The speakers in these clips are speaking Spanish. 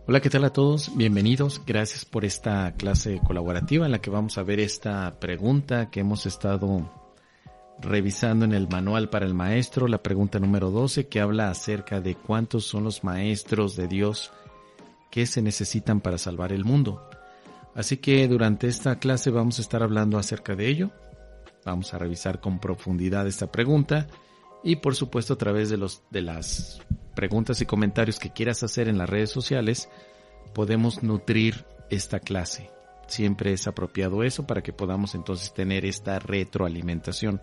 Hola, ¿qué tal a todos? Bienvenidos. Gracias por esta clase colaborativa en la que vamos a ver esta pregunta que hemos estado revisando en el manual para el maestro, la pregunta número 12, que habla acerca de cuántos son los maestros de Dios que se necesitan para salvar el mundo. Así que durante esta clase vamos a estar hablando acerca de ello. Vamos a revisar con profundidad esta pregunta y por supuesto a través de las preguntas y comentarios que quieras hacer en las redes sociales podemos nutrir esta clase. Siempre es apropiado eso para que podamos entonces tener esta retroalimentación.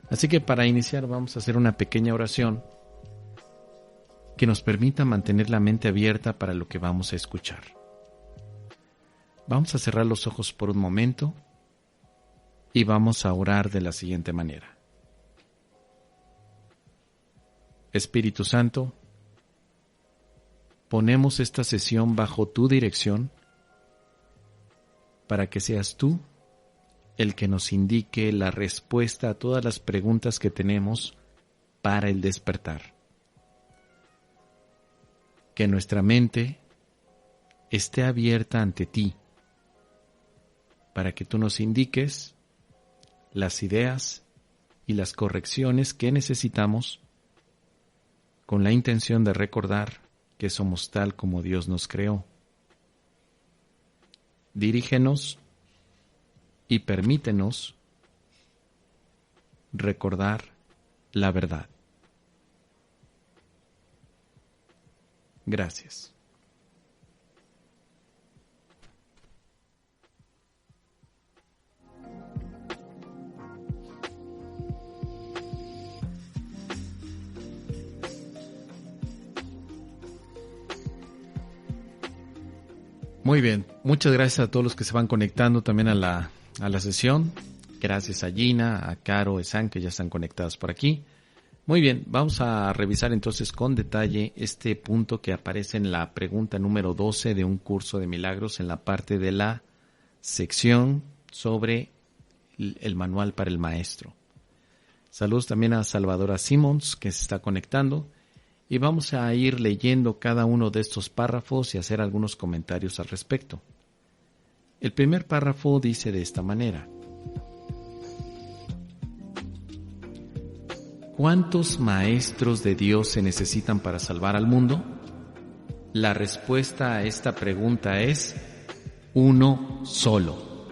Así que para iniciar vamos a hacer una pequeña oración que nos permita mantener la mente abierta para lo que vamos a escuchar. Vamos a cerrar los ojos por un momento y vamos a orar de la siguiente manera. Espíritu Santo, ponemos esta sesión bajo tu dirección para que seas tú el que nos indique la respuesta a todas las preguntas que tenemos para el despertar. Que nuestra mente esté abierta ante ti para que tú nos indiques las ideas y las correcciones que necesitamos con la intención de recordar que somos tal como Dios nos creó. Dirígenos y permítenos recordar la verdad. Gracias. Muy bien, muchas gracias a todos los que se van conectando también a la sesión. Gracias a Gina, a Caro, a Esan, que ya están conectados por aquí. Muy bien, vamos a revisar entonces con detalle este punto que aparece en la pregunta número 12 de un curso de milagros en la parte de la sección sobre el manual para el maestro. Saludos también a Salvadora Simons, que se está conectando. Y vamos a ir leyendo cada uno de estos párrafos y hacer algunos comentarios al respecto. El primer párrafo dice de esta manera: ¿cuántos maestros de Dios se necesitan para salvar al mundo? La respuesta a esta pregunta es uno solo.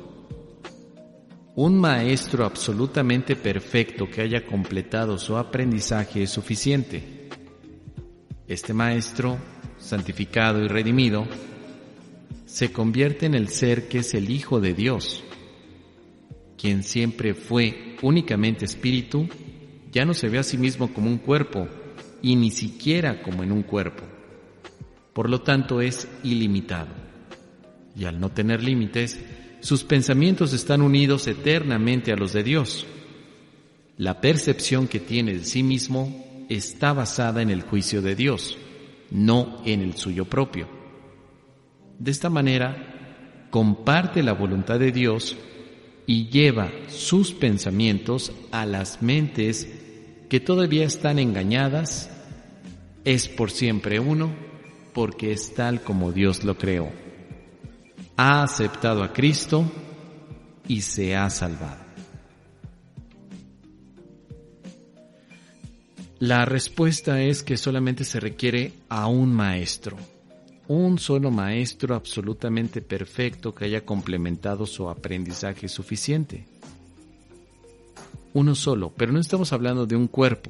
Un maestro absolutamente perfecto que haya completado su aprendizaje es suficiente. Este maestro, santificado y redimido, se convierte en el ser que es el Hijo de Dios, quien siempre fue únicamente espíritu. Ya no se ve a sí mismo como un cuerpo y ni siquiera como en un cuerpo. Por lo tanto, es ilimitado. Y al no tener límites, sus pensamientos están unidos eternamente a los de Dios. La percepción que tiene de sí mismo está basada en el juicio de Dios, no en el suyo propio. De esta manera, comparte la voluntad de Dios y lleva sus pensamientos a las mentes que todavía están engañadas. Es por siempre uno, porque es tal como Dios lo creó. Ha aceptado a Cristo y se ha salvado. La respuesta es que solamente se requiere a un maestro, un solo maestro absolutamente perfecto que haya complementado su aprendizaje suficiente. Uno solo, pero no estamos hablando de un cuerpo.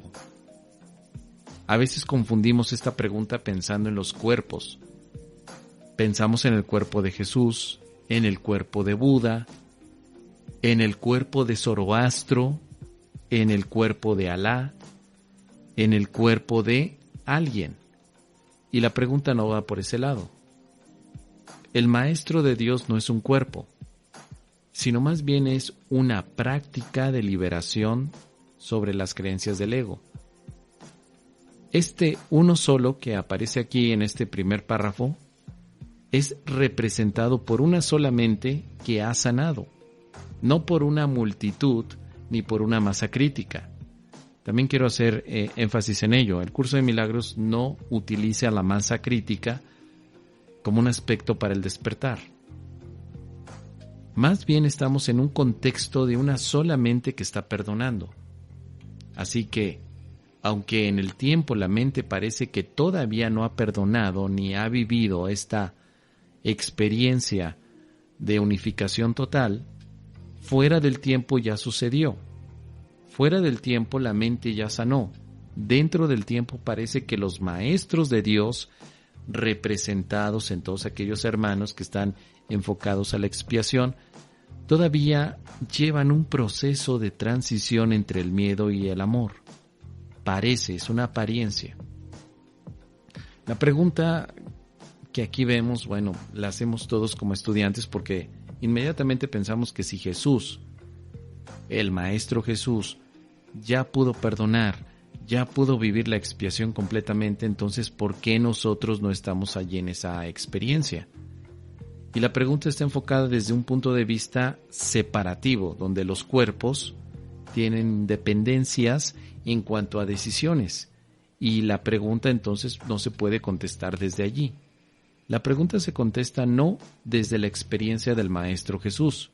A veces confundimos esta pregunta pensando en los cuerpos. Pensamos en el cuerpo de Jesús, en el cuerpo de Buda, en el cuerpo de Zoroastro, en el cuerpo de Alá, en el cuerpo de alguien. Y la pregunta no va por ese lado. El maestro de Dios no es un cuerpo, sino más bien es una práctica de liberación sobre las creencias del ego. Este uno solo que aparece aquí en este primer párrafo es representado por una sola mente que ha sanado, no por una multitud ni por una masa crítica. También quiero hacer énfasis en ello. El curso de milagros no utiliza la masa crítica como un aspecto para el despertar. Más bien estamos en un contexto de una sola mente que está perdonando. Así que, aunque en el tiempo la mente parece que todavía no ha perdonado ni ha vivido esta experiencia de unificación total, fuera del tiempo ya sucedió. Fuera del tiempo la mente ya sanó. Dentro del tiempo parece que los maestros de Dios, representados en todos aquellos hermanos que están enfocados a la expiación, todavía llevan un proceso de transición entre el miedo y el amor. Parece, es una apariencia. La pregunta que aquí vemos, bueno, la hacemos todos como estudiantes porque inmediatamente pensamos que si Jesús, el Maestro Jesús, ya pudo perdonar, ya pudo vivir la expiación completamente, entonces ¿por qué nosotros no estamos allí en esa experiencia? Y la pregunta está enfocada desde un punto de vista separativo, donde los cuerpos tienen dependencias en cuanto a decisiones. Y la pregunta entonces no se puede contestar desde allí. La pregunta se contesta no desde la experiencia del Maestro Jesús,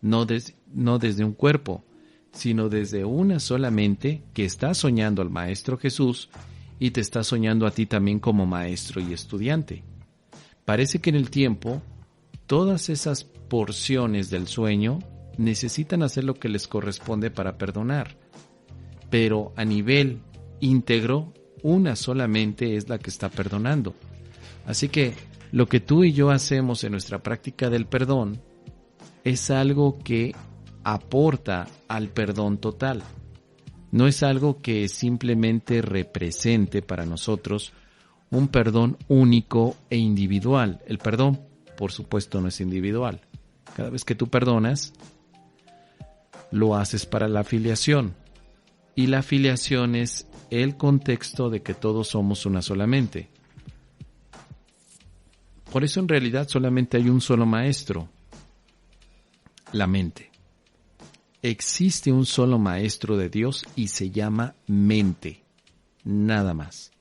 no desde un cuerpo, sino desde una sola mente que está soñando al Maestro Jesús y te está soñando a ti también como maestro y estudiante. Parece que en el tiempo todas esas porciones del sueño necesitan hacer lo que les corresponde para perdonar, pero a nivel íntegro, una sola mente es la que está perdonando. Así que lo que tú y yo hacemos en nuestra práctica del perdón es algo que aporta al perdón total. No es algo que simplemente represente para nosotros un perdón único e individual. El perdón, por supuesto, no es individual. Cada vez que tú perdonas, lo haces para la filiación. Y la filiación es el contexto de que todos somos una sola mente. Por eso en realidad solamente hay un solo maestro, la mente. Existe un solo maestro de Dios y se llama mente, nada más.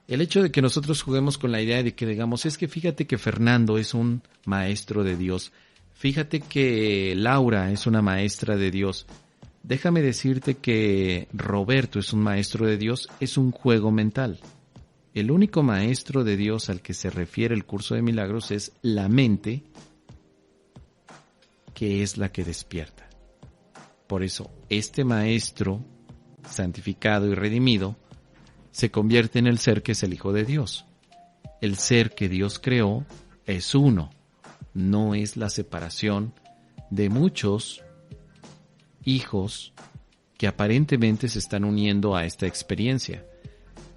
El hecho de que nosotros juguemos con la idea de que digamos, es que fíjate que Fernando es un maestro de Dios, fíjate que Laura es una maestra de Dios, déjame decirte que Roberto es un maestro de Dios, es un juego mental. El único maestro de Dios al que se refiere el curso de milagros es la mente, que es la que despierta. Por eso, este maestro, santificado y redimido, se convierte en el ser que es el Hijo de Dios. El ser que Dios creó es uno, no es la separación de muchos hijos que aparentemente se están uniendo a esta experiencia.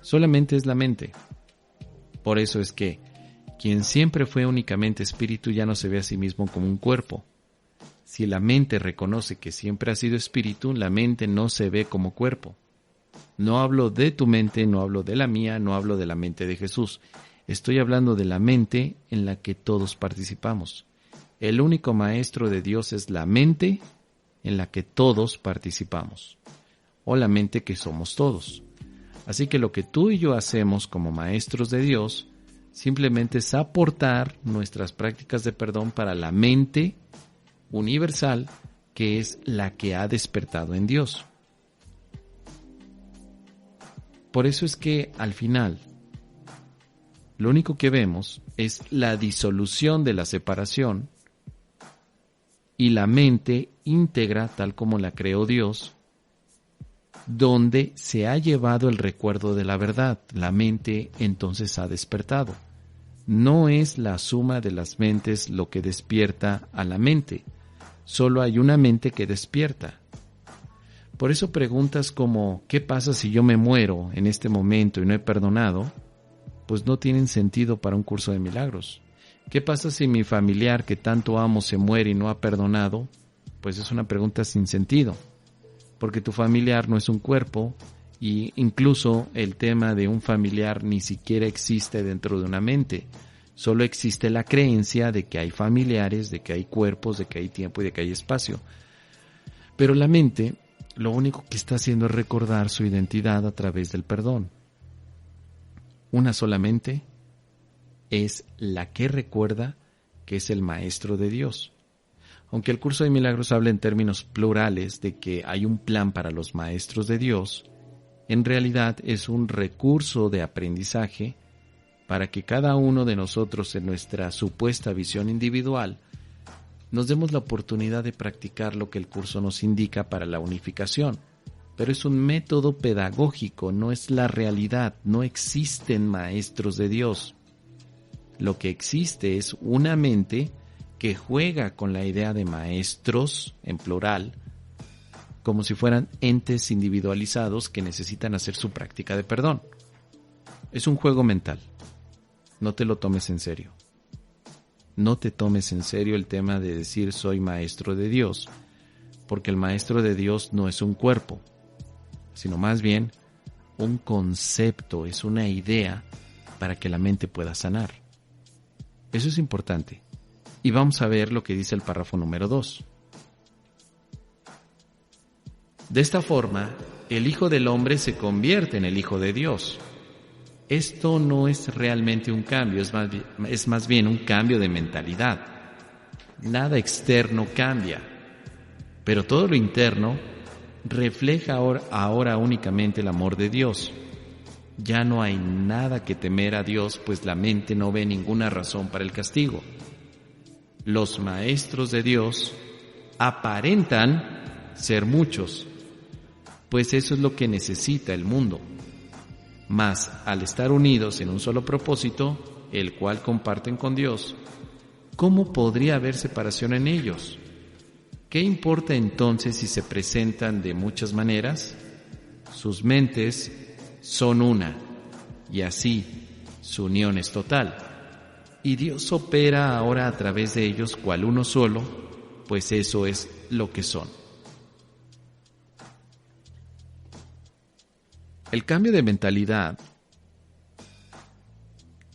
Solamente es la mente. Por eso es que quien siempre fue únicamente espíritu ya no se ve a sí mismo como un cuerpo. Si la mente reconoce que siempre ha sido espíritu, la mente no se ve como cuerpo. No hablo de tu mente, no hablo de la mía, no hablo de la mente de Jesús. Estoy hablando de la mente en la que todos participamos. El único maestro de Dios es la mente en la que todos participamos, o la mente que somos todos. Así que lo que tú y yo hacemos como maestros de Dios simplemente es aportar nuestras prácticas de perdón para la mente universal, que es la que ha despertado en Dios. Por eso es que al final lo único que vemos es la disolución de la separación y la mente íntegra tal como la creó Dios, donde se ha llevado el recuerdo de la verdad. La mente entonces ha despertado. No es la suma de las mentes lo que despierta a la mente. Solo hay una mente que despierta. Por eso preguntas como, ¿qué pasa si yo me muero en este momento y no he perdonado? Pues no tienen sentido para un curso de milagros. ¿Qué pasa si mi familiar que tanto amo se muere y no ha perdonado? Pues es una pregunta sin sentido, porque tu familiar no es un cuerpo y incluso el tema de un familiar ni siquiera existe dentro de una mente. Solo existe la creencia de que hay familiares, de que hay cuerpos, de que hay tiempo y de que hay espacio. Pero la mente lo único que está haciendo es recordar su identidad a través del perdón. Una sola mente, es la que recuerda que es el Maestro de Dios. Aunque el curso de milagros habla en términos plurales de que hay un plan para los maestros de Dios, en realidad es un recurso de aprendizaje para que cada uno de nosotros en nuestra supuesta visión individual nos demos la oportunidad de practicar lo que el curso nos indica para la unificación. Pero es un método pedagógico, no es la realidad, no existen maestros de Dios. Lo que existe es una mente que juega con la idea de maestros, en plural, como si fueran entes individualizados que necesitan hacer su práctica de perdón. Es un juego mental. No te lo tomes en serio. No te tomes en serio el tema de decir soy maestro de Dios, porque el maestro de Dios no es un cuerpo, sino más bien un concepto, es una idea para que la mente pueda sanar. Eso es importante. Y vamos a ver lo que dice el párrafo número 2. De esta forma, el Hijo del Hombre se convierte en el Hijo de Dios. Esto no es realmente un cambio, es más bien un cambio de mentalidad. Nada externo cambia, pero todo lo interno refleja ahora únicamente el amor de Dios. Ya no hay nada que temer a Dios, pues la mente no ve ninguna razón para el castigo. Los maestros de Dios aparentan ser muchos, pues eso es lo que necesita el mundo. Mas, al estar unidos en un solo propósito, el cual comparten con Dios, ¿cómo podría haber separación en ellos? ¿Qué importa entonces si se presentan de muchas maneras? Sus mentes son una, y así su unión es total. Y Dios opera ahora a través de ellos cual uno solo, pues eso es lo que son. El cambio de mentalidad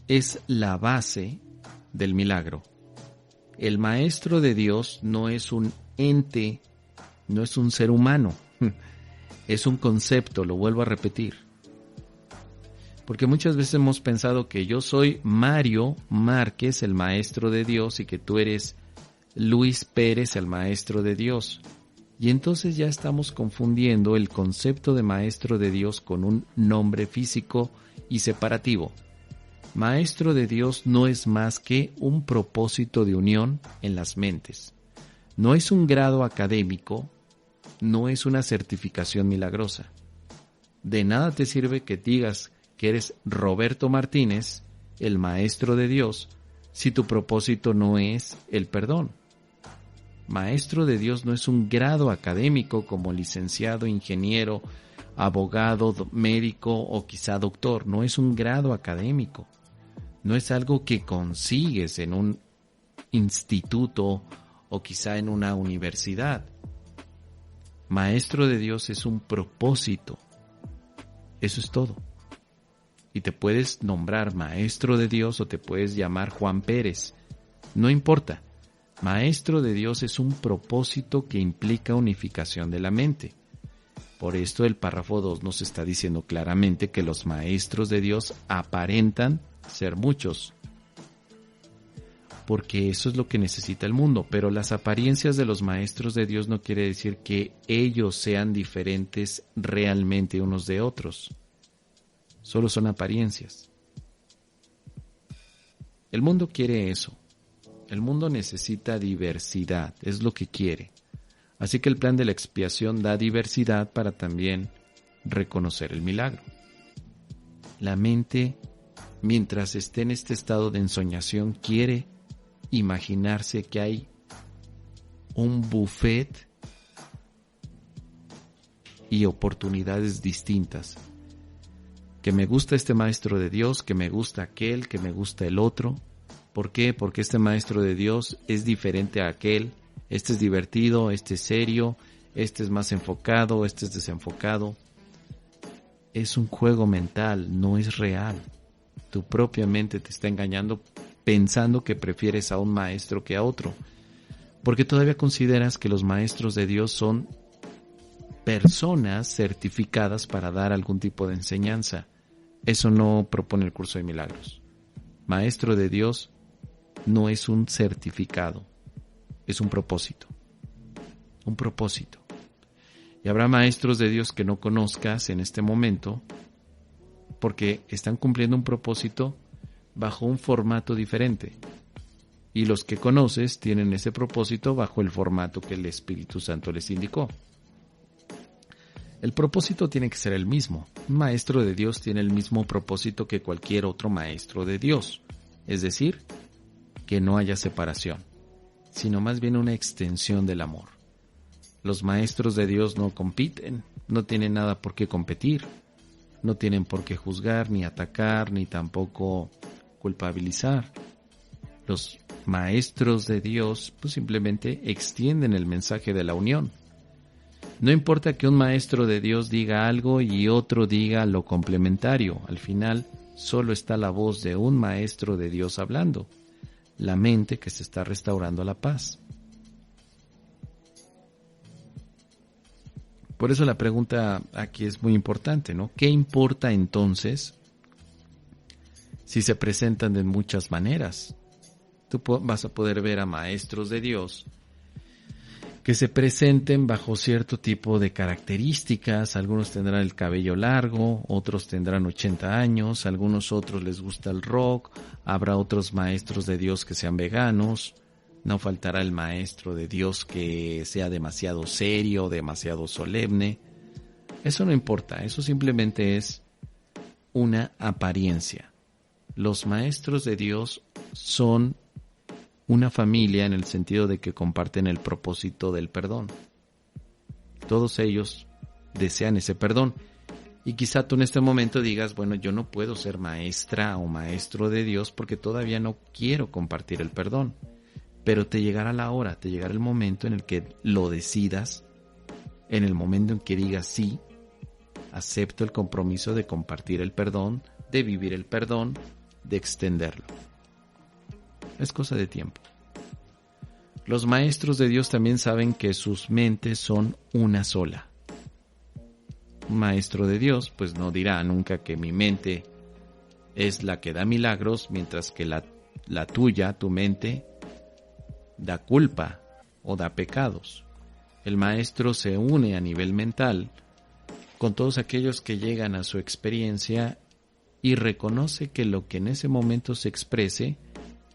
es la base del milagro. El Maestro de Dios no es un ente, no es un ser humano, es un concepto, lo vuelvo a repetir. Porque muchas veces hemos pensado que yo soy Mario Márquez, el Maestro de Dios, y que tú eres Luis Pérez, el Maestro de Dios. Y entonces ya estamos confundiendo el concepto de Maestro de Dios con un nombre físico y separativo. Maestro de Dios no es más que un propósito de unión en las mentes. No es un grado académico, no es una certificación milagrosa. De nada te sirve que digas que eres Roberto Martínez, el Maestro de Dios, si tu propósito no es el perdón. Maestro de Dios no es un grado académico como licenciado, ingeniero, abogado, médico o quizá doctor. No es un grado académico. No es algo que consigues en un instituto o quizá en una universidad. Maestro de Dios es un propósito. Eso es todo. Y te puedes nombrar Maestro de Dios o te puedes llamar Juan Pérez. No importa. Maestro de Dios es un propósito que implica unificación de la mente. Por esto el párrafo 2 nos está diciendo claramente que los maestros de Dios aparentan ser muchos. Porque eso es lo que necesita el mundo. Pero las apariencias de los maestros de Dios no quiere decir que ellos sean diferentes realmente unos de otros. Solo son apariencias. El mundo quiere eso. El mundo necesita diversidad, es lo que quiere. Así que el plan de la expiación da diversidad para también reconocer el milagro. La mente, mientras esté en este estado de ensoñación, quiere imaginarse que hay un buffet y oportunidades distintas. Que me gusta este maestro de Dios, que me gusta aquel, que me gusta el otro. ¿Por qué? Porque este maestro de Dios es diferente a aquel. Este es divertido, este es serio, este es más enfocado, este es desenfocado. Es un juego mental, no es real. Tu propia mente te está engañando pensando que prefieres a un maestro que a otro. Porque todavía consideras que los maestros de Dios son personas certificadas para dar algún tipo de enseñanza. Eso no propone el curso de milagros. Maestro de Dios no es un certificado, es un propósito. Un propósito. Y habrá maestros de Dios que no conozcas en este momento porque están cumpliendo un propósito bajo un formato diferente. Y los que conoces tienen ese propósito bajo el formato que el Espíritu Santo les indicó. El propósito tiene que ser el mismo. Un maestro de Dios tiene el mismo propósito que cualquier otro maestro de Dios. Es decir, que no haya separación, sino más bien una extensión del amor. Los maestros de Dios no compiten, no tienen nada por qué competir, no tienen por qué juzgar, ni atacar, ni tampoco culpabilizar. Los maestros de Dios pues simplemente extienden el mensaje de la unión. No importa que un maestro de Dios diga algo y otro diga lo complementario, al final solo está la voz de un maestro de Dios hablando, la mente que se está restaurando a la paz. Por eso la pregunta aquí es muy importante, ¿no? ¿Qué importa entonces si se presentan de muchas maneras? Tú vas a poder ver a maestros de Dios que se presenten bajo cierto tipo de características. Algunos tendrán el cabello largo, otros tendrán 80 años, algunos otros les gusta el rock, habrá otros maestros de Dios que sean veganos. No faltará el maestro de Dios que sea demasiado serio, demasiado solemne. Eso no importa, eso simplemente es una apariencia. Los maestros de Dios son una familia en el sentido de que comparten el propósito del perdón. Todos ellos desean ese perdón. Y quizá tú en este momento digas, bueno, yo no puedo ser maestra o maestro de Dios porque todavía no quiero compartir el perdón. Pero te llegará la hora, te llegará el momento en el que lo decidas, en el momento en que digas sí, acepto el compromiso de compartir el perdón, de vivir el perdón, de extenderlo. Es cosa de tiempo. Los maestros de Dios también saben que sus mentes son una sola. Un maestro de Dios pues no dirá nunca que mi mente es la que da milagros, mientras que la tuya, tu mente, da culpa o da pecados. El maestro se une a nivel mental con todos aquellos que llegan a su experiencia y reconoce que lo que en ese momento se exprese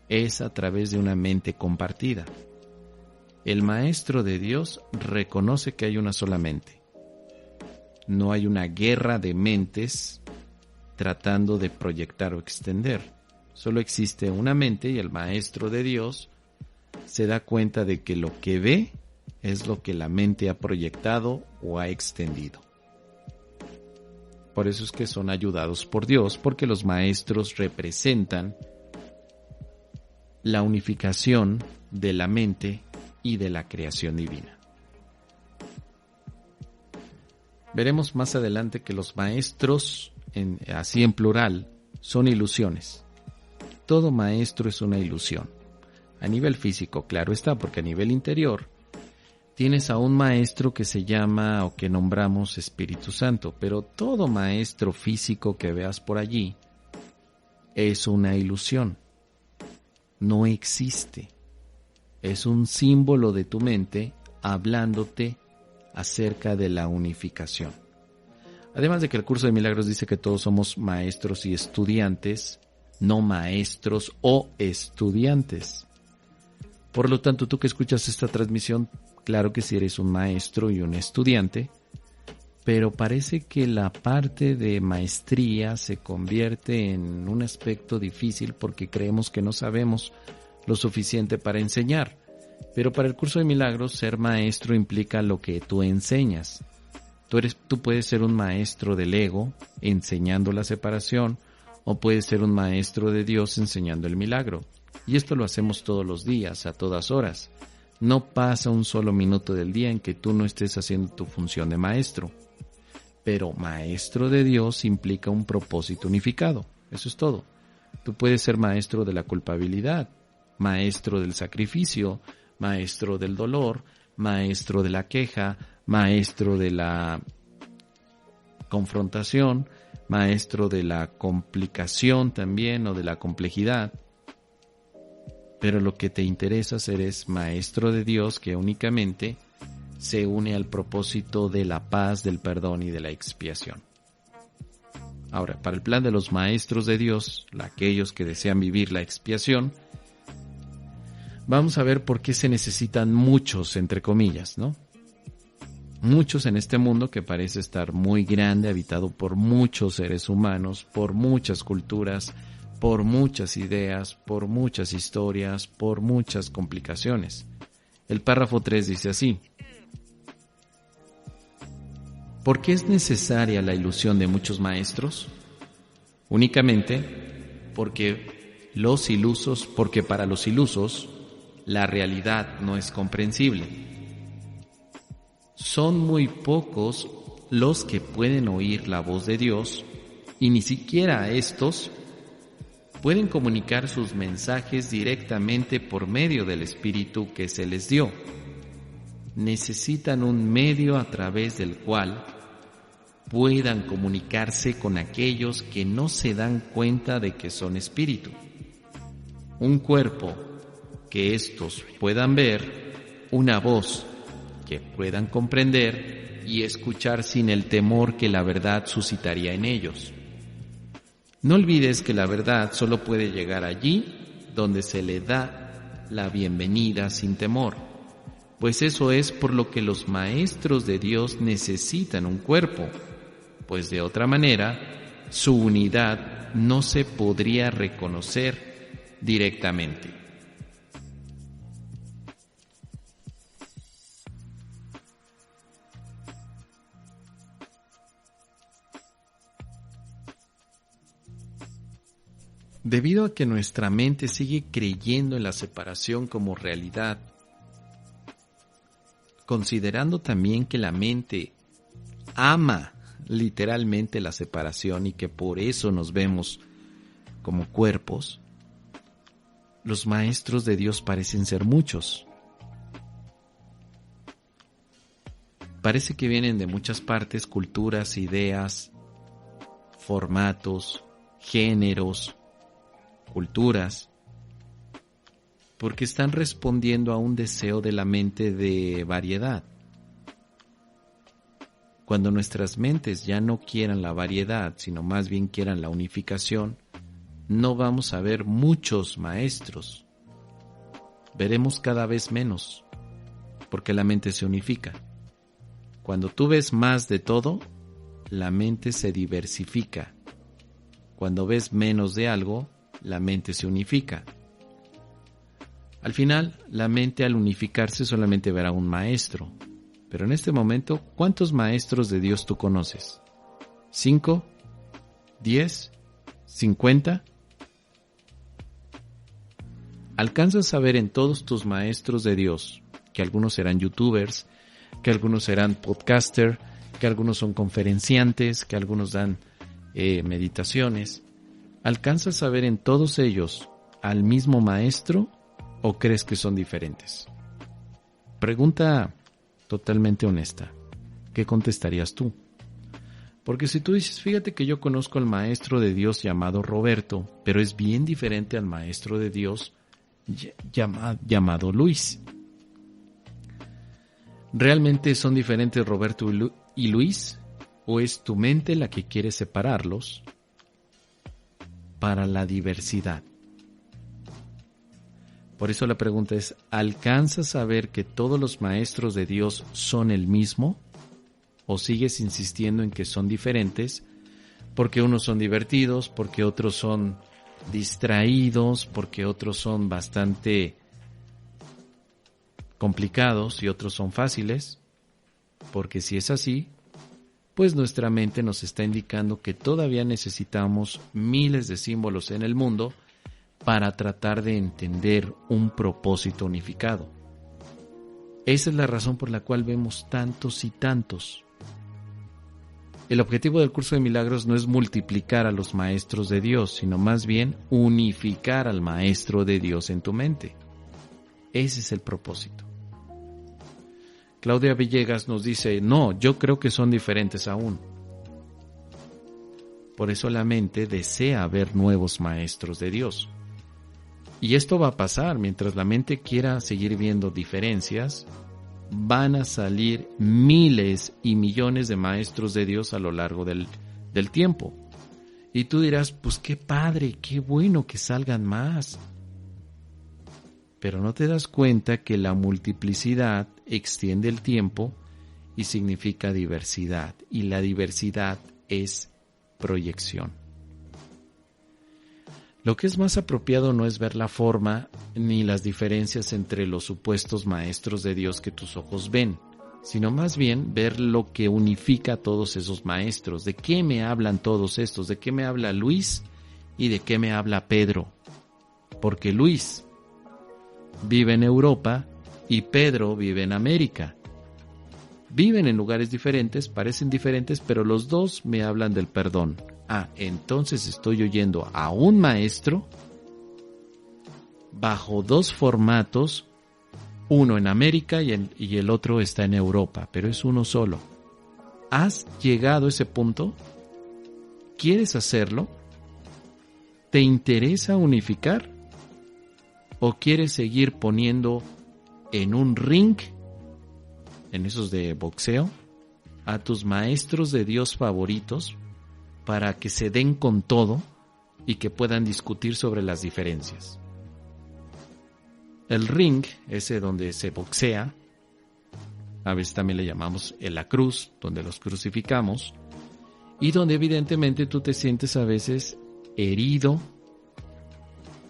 es a través de una mente compartida. El maestro de Dios reconoce que hay una sola mente. No hay una guerra de mentes tratando de proyectar o extender. Solo existe una mente y el maestro de Dios se da cuenta de que lo que ve es lo que la mente ha proyectado o ha extendido. Por eso es que son ayudados por Dios, porque los maestros representan la unificación de la mente y de la creación divina. Veremos más adelante que los maestros, así en plural, son ilusiones. Todo maestro es una ilusión. A nivel físico, claro está, porque a nivel interior tienes a un maestro que se llama o que nombramos Espíritu Santo, pero todo maestro físico que veas por allí es una ilusión. No existe. Es un símbolo de tu mente hablándote acerca de la unificación. Además de que el curso de milagros dice que todos somos maestros y estudiantes, no maestros o estudiantes. Por lo tanto, tú que escuchas esta transmisión, claro que sí eres un maestro y un estudiante, pero parece que la parte de maestría se convierte en un aspecto difícil porque creemos que no sabemos lo suficiente para enseñar. Pero para el curso de milagros, ser maestro implica lo que tú enseñas. Tú puedes ser un maestro del ego, enseñando la separación, o puedes ser un maestro de Dios enseñando el milagro. Y esto lo hacemos todos los días, a todas horas. No pasa un solo minuto del día en que tú no estés haciendo tu función de maestro. Pero maestro de Dios implica un propósito unificado. Eso es todo. Tú puedes ser maestro de la culpabilidad, maestro del sacrificio, maestro del dolor, maestro de la queja, maestro de la confrontación, maestro de la complicación también o de la complejidad. Pero lo que te interesa ser es maestro de Dios que únicamente se une al propósito de la paz, del perdón y de la expiación. Ahora, para el plan de los maestros de Dios, aquellos que desean vivir la expiación, vamos a ver por qué se necesitan muchos, entre comillas, ¿no? Muchos en este mundo que parece estar muy grande, habitado por muchos seres humanos, por muchas culturas, por muchas ideas, por muchas historias, por muchas complicaciones. El párrafo 3 dice así: ¿por qué es necesaria la ilusión de muchos maestros? Únicamente porque para los ilusos la realidad no es comprensible. Son muy pocos los que pueden oír la voz de Dios y ni siquiera estos pueden comunicar sus mensajes directamente por medio del Espíritu que se les dio. Necesitan un medio a través del cual puedan comunicarse con aquellos que no se dan cuenta de que son espíritu. Un cuerpo que éstos puedan ver, una voz que puedan comprender y escuchar sin el temor que la verdad suscitaría en ellos. No olvides que la verdad solo puede llegar allí donde se le da la bienvenida sin temor, pues eso es por lo que los maestros de Dios necesitan un cuerpo, pues de otra manera su unidad no se podría reconocer directamente. Debido a que nuestra mente sigue creyendo en la separación como realidad, considerando también que la mente ama literalmente la separación y que por eso nos vemos como cuerpos, los maestros de Dios parecen ser muchos. Parece que vienen de muchas partes, culturas, ideas, formatos, géneros, culturas, porque están respondiendo a un deseo de la mente de variedad. Cuando nuestras mentes ya no quieran la variedad, sino más bien quieran la unificación, no vamos a ver muchos maestros. Veremos cada vez menos, porque la mente se unifica. Cuando tú ves más de todo, la mente se diversifica. Cuando ves menos de algo, la mente se unifica. Al final, la mente al unificarse solamente verá un maestro. Pero en este momento, ¿cuántos maestros de Dios tú conoces? ¿5? ¿10? ¿50? ¿Alcanzas a ver en todos tus maestros de Dios, que algunos serán youtubers, que algunos serán podcaster, que algunos son conferenciantes, que algunos dan meditaciones? ¿Alcanzas a ver en todos ellos al mismo maestro o crees que son diferentes? Pregunta totalmente honesta. ¿Qué contestarías tú? Porque si tú dices, fíjate que yo conozco al maestro de Dios llamado Roberto, pero es bien diferente al maestro de Dios llamado Luis. ¿Realmente son diferentes Roberto y Luis? ¿O es tu mente la que quiere separarlos para la diversidad? Por eso la pregunta es, ¿alcanzas a ver que todos los maestros de Dios son el mismo? ¿O sigues insistiendo en que son diferentes porque unos son divertidos, porque otros son distraídos, porque otros son bastante complicados y otros son fáciles? Porque si es así, pues nuestra mente nos está indicando que todavía necesitamos miles de símbolos en el mundo para tratar de entender un propósito unificado. Esa es la razón por la cual vemos tantos y tantos. El objetivo del curso de milagros no es multiplicar a los maestros de Dios, sino más bien unificar al maestro de Dios en tu mente. Ese es el propósito. Claudia Villegas nos dice, no, yo creo que son diferentes aún. Por eso la mente desea ver nuevos maestros de Dios. Y esto va a pasar mientras la mente quiera seguir viendo diferencias. Van a salir miles y millones de maestros de Dios a lo largo del tiempo. Y tú dirás, pues qué padre, qué bueno que salgan más. Pero no te das cuenta que la multiplicidad extiende el tiempo y significa diversidad. Y la diversidad es proyección. Lo que es más apropiado no es ver la forma ni las diferencias entre los supuestos maestros de Dios que tus ojos ven, sino más bien ver lo que unifica a todos esos maestros. ¿De qué me hablan todos estos? ¿De qué me habla Luis y de qué me habla Pedro? Porque Luis vive en Europa y Pedro vive en América. Viven en lugares diferentes, parecen diferentes, pero los dos me hablan del perdón. Entonces estoy oyendo a un maestro bajo dos formatos, uno en América y el otro está en Europa, pero es uno solo. ¿Has llegado a ese punto? ¿Quieres hacerlo? ¿Te interesa unificar? ¿O quieres seguir poniendo en un ring, en esos de boxeo, a tus maestros de Dios favoritos para que se den con todo y que puedan discutir sobre las diferencias? El ring, ese donde se boxea, a veces también le llamamos la cruz, donde los crucificamos, y donde evidentemente tú te sientes a veces herido,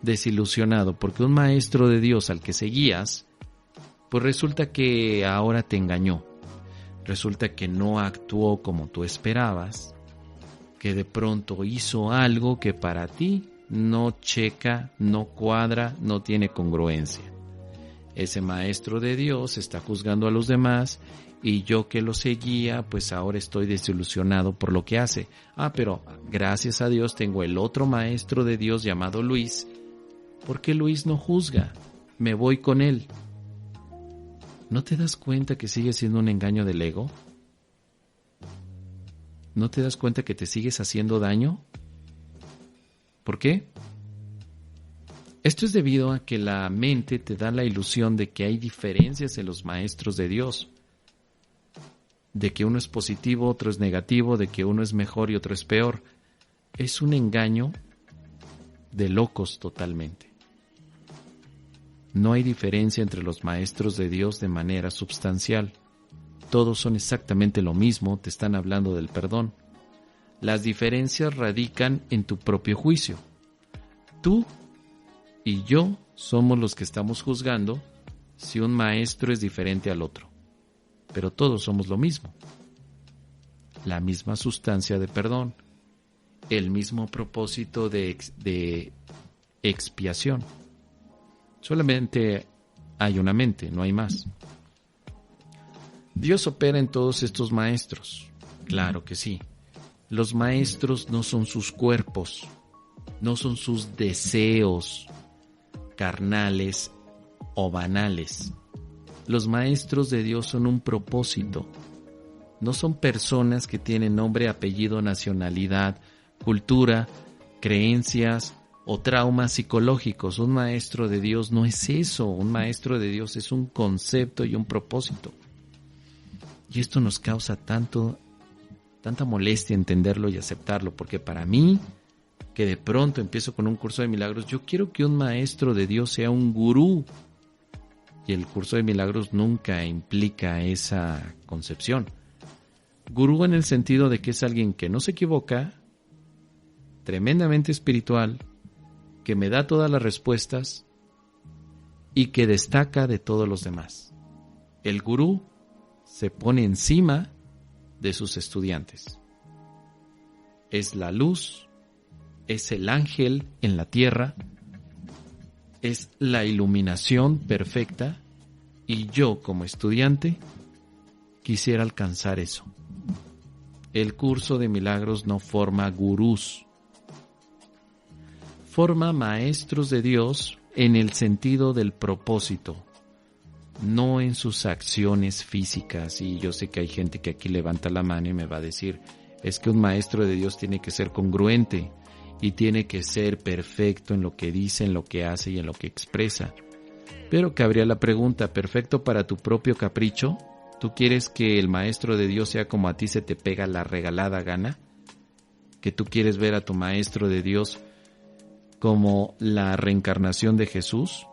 desilusionado, porque un maestro de Dios al que seguías, pues resulta que ahora te engañó, resulta que no actuó como tú esperabas, que de pronto hizo algo que para ti no checa, no cuadra, no tiene congruencia. Ese maestro de Dios está juzgando a los demás y yo que lo seguía, pues ahora estoy desilusionado por lo que hace. Pero gracias a Dios tengo el otro maestro de Dios llamado Luis, porque Luis no juzga, me voy con él. ¿No te das cuenta que sigue siendo un engaño del ego? ¿No te das cuenta que te sigues haciendo daño? ¿Por qué? Esto es debido a que la mente te da la ilusión de que hay diferencias en los maestros de Dios, de que uno es positivo, otro es negativo, de que uno es mejor y otro es peor. Es un engaño de locos totalmente. No hay diferencia entre los maestros de Dios de manera substancial. Todos son exactamente lo mismo, te están hablando del perdón. Las diferencias radican en tu propio juicio. Tú y yo somos los que estamos juzgando si un maestro es diferente al otro. Pero todos somos lo mismo. La misma sustancia de perdón, el mismo propósito de expiación. Solamente hay una mente, no hay más. Dios opera en todos estos maestros. Claro que sí. Los maestros no son sus cuerpos, no son sus deseos carnales o banales. Los maestros de Dios son un propósito. No son personas que tienen nombre, apellido, nacionalidad, cultura, creencias o traumas psicológicos. Un maestro de Dios no es eso. Un maestro de Dios es un concepto y un propósito. Y esto nos causa tanta molestia entenderlo y aceptarlo, porque para mí, que de pronto empiezo con un curso de milagros, yo quiero que un maestro de Dios sea un gurú. Y el curso de milagros nunca implica esa concepción. Gurú en el sentido de que es alguien que no se equivoca, tremendamente espiritual, que me da todas las respuestas y que destaca de todos los demás. El gurú se pone encima de sus estudiantes. Es la luz, es el ángel en la tierra, es la iluminación perfecta y yo como estudiante quisiera alcanzar eso. El curso de milagros no forma gurús, forma maestros de Dios en el sentido del propósito, no en sus acciones físicas. Y yo sé que hay gente que aquí levanta la mano y me va a decir, es que un maestro de Dios tiene que ser congruente y tiene que ser perfecto en lo que dice, en lo que hace y en lo que expresa. Pero cabría la pregunta, ¿perfecto para tu propio capricho? ¿Tú quieres que el maestro de Dios sea como a ti se te pega la regalada gana? ¿Que tú quieres ver a tu maestro de Dios como la reencarnación de Jesús?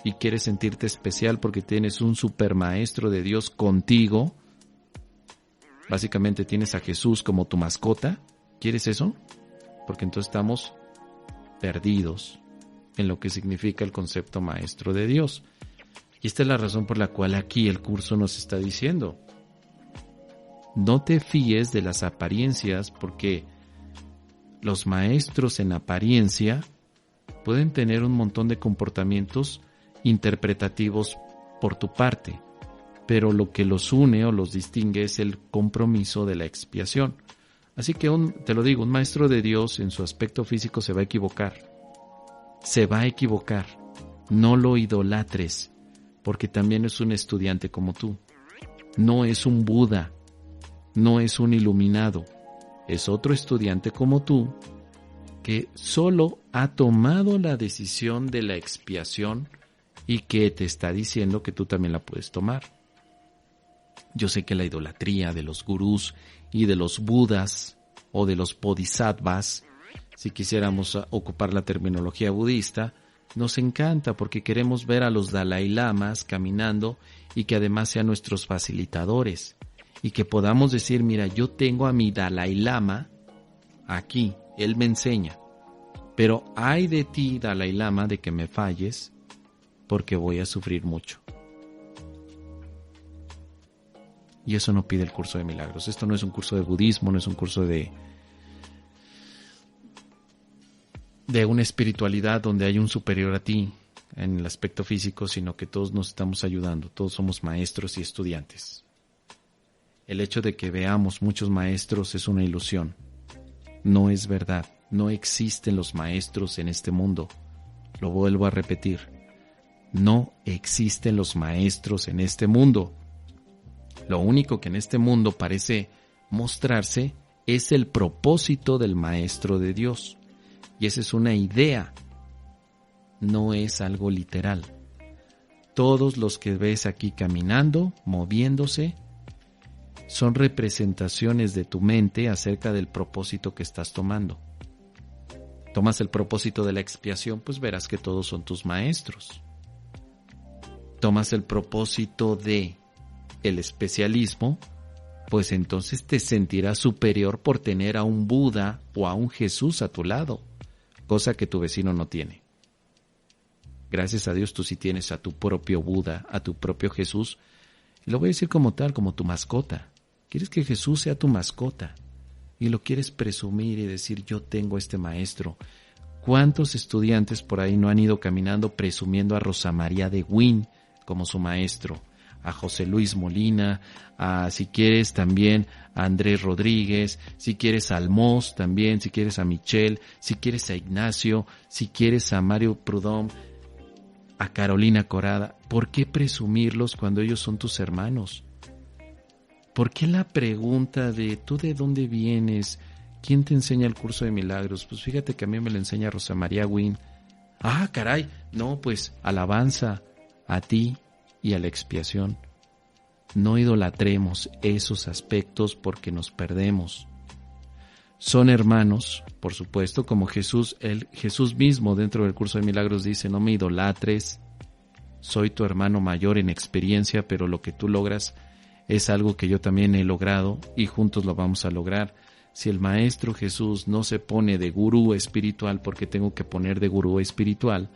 ¿Y quieres sentirte especial porque tienes un supermaestro de Dios contigo? Básicamente tienes a Jesús como tu mascota. ¿Quieres eso? Porque entonces estamos perdidos en lo que significa el concepto maestro de Dios. Y esta es la razón por la cual aquí el curso nos está diciendo: no te fíes de las apariencias, porque los maestros en apariencia pueden tener un montón de comportamientos interpretativos por tu parte, pero lo que los une o los distingue es el compromiso de la expiación. Así que te lo digo, un maestro de Dios en su aspecto físico se va a equivocar. Se va a equivocar. No lo idolatres, porque también es un estudiante como tú. No es un Buda, no es un iluminado, es otro estudiante como tú que solo ha tomado la decisión de la expiación y que te está diciendo que tú también la puedes tomar. Yo sé que la idolatría de los gurús y de los budas o de los bodhisattvas, si quisiéramos ocupar la terminología budista, nos encanta porque queremos ver a los Dalai Lamas caminando y que además sean nuestros facilitadores y que podamos decir, mira, yo tengo a mi Dalai Lama aquí, él me enseña, pero ay de ti, Dalai Lama, de que me falles porque voy a sufrir mucho. Y eso no pide el curso de milagros. Esto no es un curso de budismo, no es un curso de una espiritualidad donde hay un superior a ti en el aspecto físico, sino que todos nos estamos ayudando, todos somos maestros y estudiantes. El hecho de que veamos muchos maestros es una ilusión, no es verdad, no existen los maestros en este mundo. Lo vuelvo a repetir, no existen los maestros en este mundo. Lo único que en este mundo parece mostrarse es el propósito del maestro de Dios. Y esa es una idea, no es algo literal. Todos los que ves aquí caminando, moviéndose, son representaciones de tu mente acerca del propósito que estás tomando. Tomas el propósito de la expiación, pues verás que todos son tus maestros. Tomas el propósito de el especialismo, pues entonces te sentirás superior por tener a un Buda o a un Jesús a tu lado, cosa que tu vecino no tiene. Gracias a Dios tú sí tienes a tu propio Buda, a tu propio Jesús, y lo voy a decir como tal, como tu mascota. Quieres que Jesús sea tu mascota y lo quieres presumir y decir, yo tengo este maestro. ¿Cuántos estudiantes por ahí no han ido caminando presumiendo a Rosa María de Guín como su maestro? A José Luis Molina, a, si quieres también a Andrés Rodríguez, si quieres a Almós también, si quieres a Michel, si quieres a Ignacio, si quieres a Mario Proudhon, a Carolina Corada. ¿Por qué presumirlos cuando ellos son tus hermanos? ¿Por qué la pregunta de tú de dónde vienes? ¿Quién te enseña el curso de milagros? Pues fíjate que a mí me lo enseña Rosa María Guín. Ah, caray, no, pues alabanza a ti y a la expiación. No idolatremos esos aspectos porque nos perdemos. Son hermanos, por supuesto, como Jesús mismo dentro del curso de milagros dice, no me idolatres, soy tu hermano mayor en experiencia, pero lo que tú logras es algo que yo también he logrado y juntos lo vamos a lograr. Si el Maestro Jesús no se pone de gurú espiritual, porque tengo que poner de gurú espiritual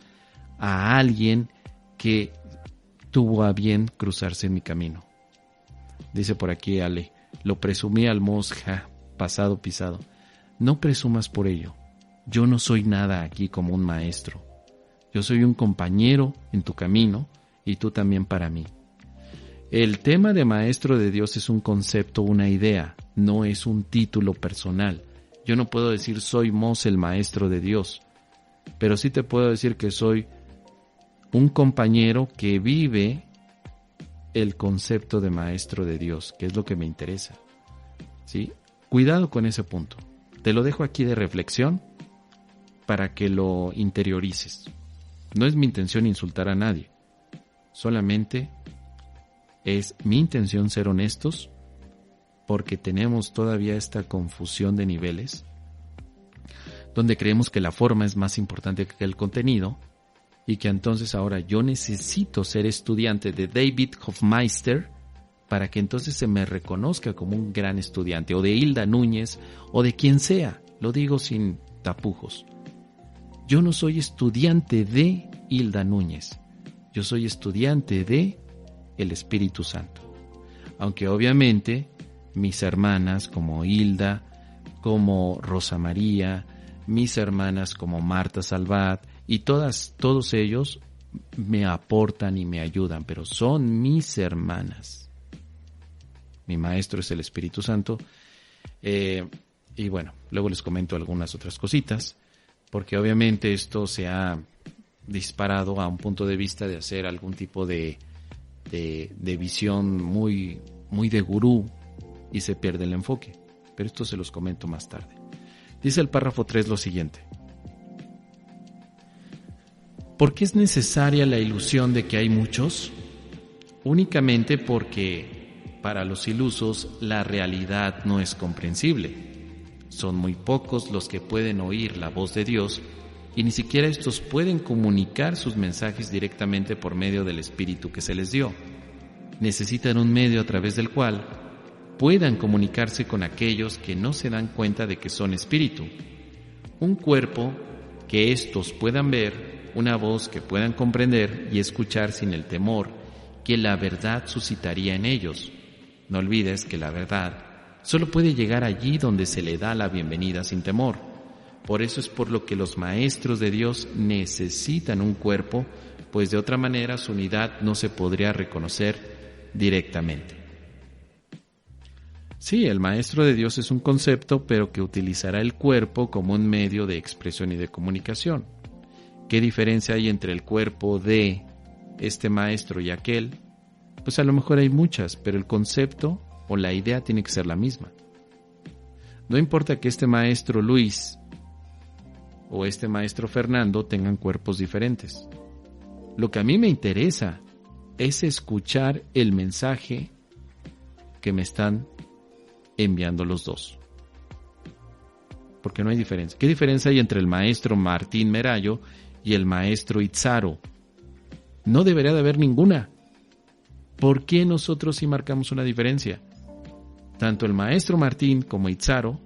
a alguien que tuvo a bien cruzarse en mi camino. Dice por aquí Ale, lo presumí al mosja, pasado pisado. No presumas por ello. Yo no soy nada aquí como un maestro. Yo soy un compañero en tu camino y tú también para mí. El tema de maestro de Dios es un concepto, una idea, no es un título personal. Yo no puedo decir soy Mos el maestro de Dios, pero sí te puedo decir que soy un compañero que vive el concepto de maestro de Dios, que es lo que me interesa, ¿sí? Cuidado con ese punto. Te lo dejo aquí de reflexión para que lo interiorices. No es mi intención insultar a nadie. Solamente es mi intención ser honestos, porque tenemos todavía esta confusión de niveles, donde creemos que la forma es más importante que el contenido, y que entonces ahora yo necesito ser estudiante de David Hofmeister para que entonces se me reconozca como un gran estudiante, o de Hilda Núñez, o de quien sea. Lo digo sin tapujos. Yo no soy estudiante de Hilda Núñez. Yo soy estudiante de el Espíritu Santo. Aunque obviamente mis hermanas como Hilda, como Rosa María, mis hermanas como Marta Salvat y todos ellos me aportan y me ayudan, pero son mis hermanas. Mi maestro es el Espíritu Santo. Y bueno, luego les comento algunas otras cositas, porque obviamente esto se ha disparado a un punto de vista de hacer algún tipo de visión muy de gurú, y se pierde el enfoque. Pero esto se los comento más tarde. Dice el párrafo 3 lo siguiente. ¿Por qué es necesaria la ilusión de que hay muchos? Únicamente porque para los ilusos la realidad no es comprensible. Son muy pocos los que pueden oír la voz de Dios, y ni siquiera estos pueden comunicar sus mensajes directamente por medio del Espíritu que se les dio. Necesitan un medio a través del cual puedan comunicarse con aquellos que no se dan cuenta de que son espíritu. Un cuerpo que éstos puedan ver, una voz que puedan comprender y escuchar sin el temor que la verdad suscitaría en ellos. No olvides que la verdad solo puede llegar allí donde se le da la bienvenida sin temor. Por eso es por lo que los maestros de Dios necesitan un cuerpo, pues de otra manera su unidad no se podría reconocer directamente. Sí, el maestro de Dios es un concepto, pero que utilizará el cuerpo como un medio de expresión y de comunicación. ¿Qué diferencia hay entre el cuerpo de este maestro y aquel? Pues a lo mejor hay muchas, pero el concepto o la idea tiene que ser la misma. No importa que este maestro Luis o este maestro Fernando tengan cuerpos diferentes. Lo que a mí me interesa es escuchar el mensaje que me están enviando los dos. Porque no hay diferencia. ¿Qué diferencia hay entre el maestro Martín Merayo y el maestro Itzaro? No debería de haber ninguna. ¿Por qué nosotros sí marcamos una diferencia? Tanto el maestro Martín como Itzaro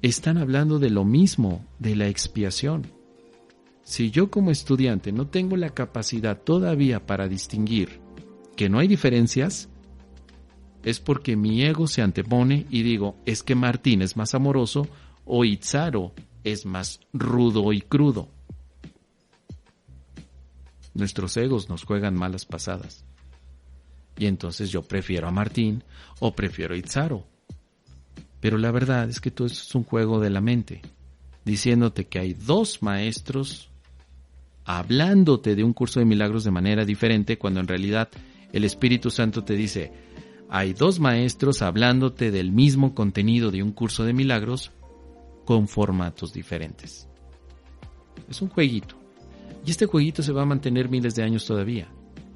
están hablando de lo mismo, de la expiación. Si yo como estudiante no tengo la capacidad todavía para distinguir que no hay diferencias, es porque mi ego se antepone y digo, es que Martín es más amoroso o Itzaro es más rudo y crudo. Nuestros egos nos juegan malas pasadas. Y entonces yo prefiero a Martín o prefiero a Itzaro. Pero la verdad es que todo esto es un juego de la mente, diciéndote que hay dos maestros hablándote de un curso de milagros de manera diferente, cuando en realidad el Espíritu Santo te dice, hay dos maestros hablándote del mismo contenido de un curso de milagros con formatos diferentes. Es un jueguito. Y este jueguito se va a mantener miles de años todavía,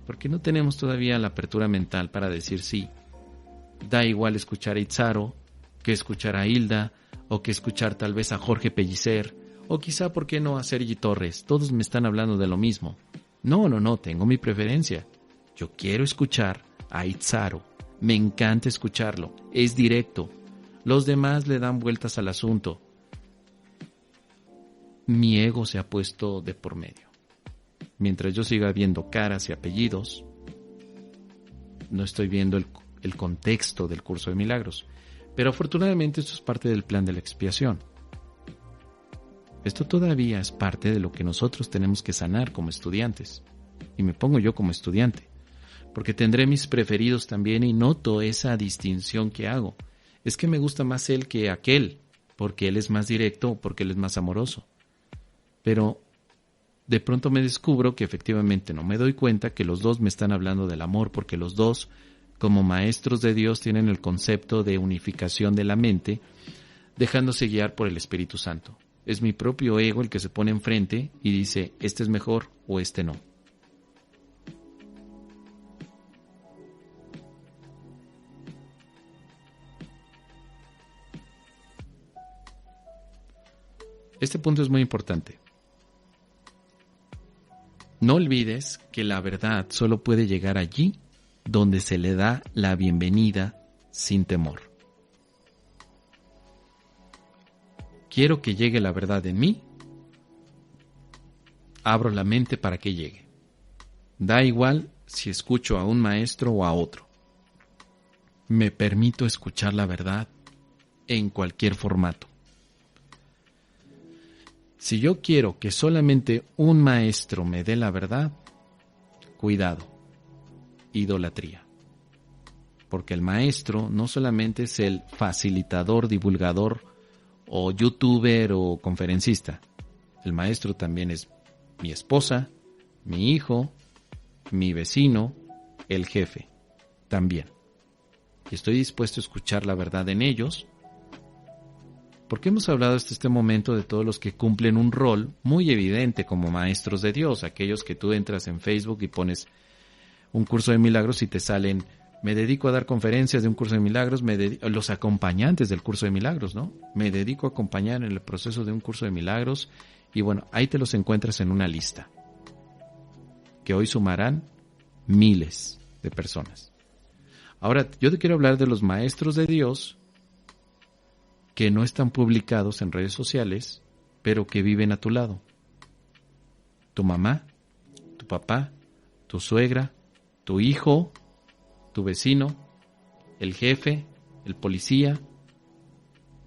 porque no tenemos todavía la apertura mental para decir sí. Da igual escuchar a Itzaro que escuchar a Hilda, o que escuchar tal vez a Jorge Pellicer, o quizá, ¿por qué no, a Sergi Torres? Todos me están hablando de lo mismo. No, tengo mi preferencia. Yo quiero escuchar a Itzaro. Me encanta escucharlo. Es directo. Los demás le dan vueltas al asunto. Mi ego se ha puesto de por medio. Mientras yo siga viendo caras y apellidos, no estoy viendo el contexto del curso de milagros. Pero afortunadamente esto es parte del plan de la expiación. Esto todavía es parte de lo que nosotros tenemos que sanar como estudiantes. Y me pongo yo como estudiante, porque tendré mis preferidos también y noto esa distinción que hago. Es que me gusta más él que aquel, porque él es más directo o porque él es más amoroso. Pero de pronto me descubro que efectivamente no me doy cuenta que los dos me están hablando del amor, porque los dos como maestros de Dios tienen el concepto de unificación de la mente, dejándose guiar por el Espíritu Santo. Es mi propio ego el que se pone enfrente y dice, este es mejor o este no. Este punto es muy importante. No olvides que la verdad solo puede llegar allí donde se le da la bienvenida sin temor. Quiero que llegue la verdad en mí, abro la mente para que llegue. Da igual si escucho a un maestro o a otro. Me permito escuchar la verdad en cualquier formato. Si yo quiero que solamente un maestro me dé la verdad, cuidado, idolatría. Porque el maestro no solamente es el facilitador, divulgador o youtuber o conferencista. El maestro también es mi esposa, mi hijo, mi vecino, el jefe, también. Y estoy dispuesto a escuchar la verdad en ellos, porque hemos hablado hasta este momento de todos los que cumplen un rol muy evidente como maestros de Dios, aquellos que tú entras en Facebook y pones un curso de milagros y te salen, me dedico a dar conferencias de un curso de milagros, los acompañantes del curso de milagros, ¿no? Me dedico a acompañar en el proceso de un curso de milagros y bueno, ahí te los encuentras en una lista que hoy sumarán miles de personas. Ahora, yo te quiero hablar de los maestros de Dios que no están publicados en redes sociales, pero que viven a tu lado. Tu mamá, tu papá, tu suegra, tu hijo, tu vecino, el jefe, el policía.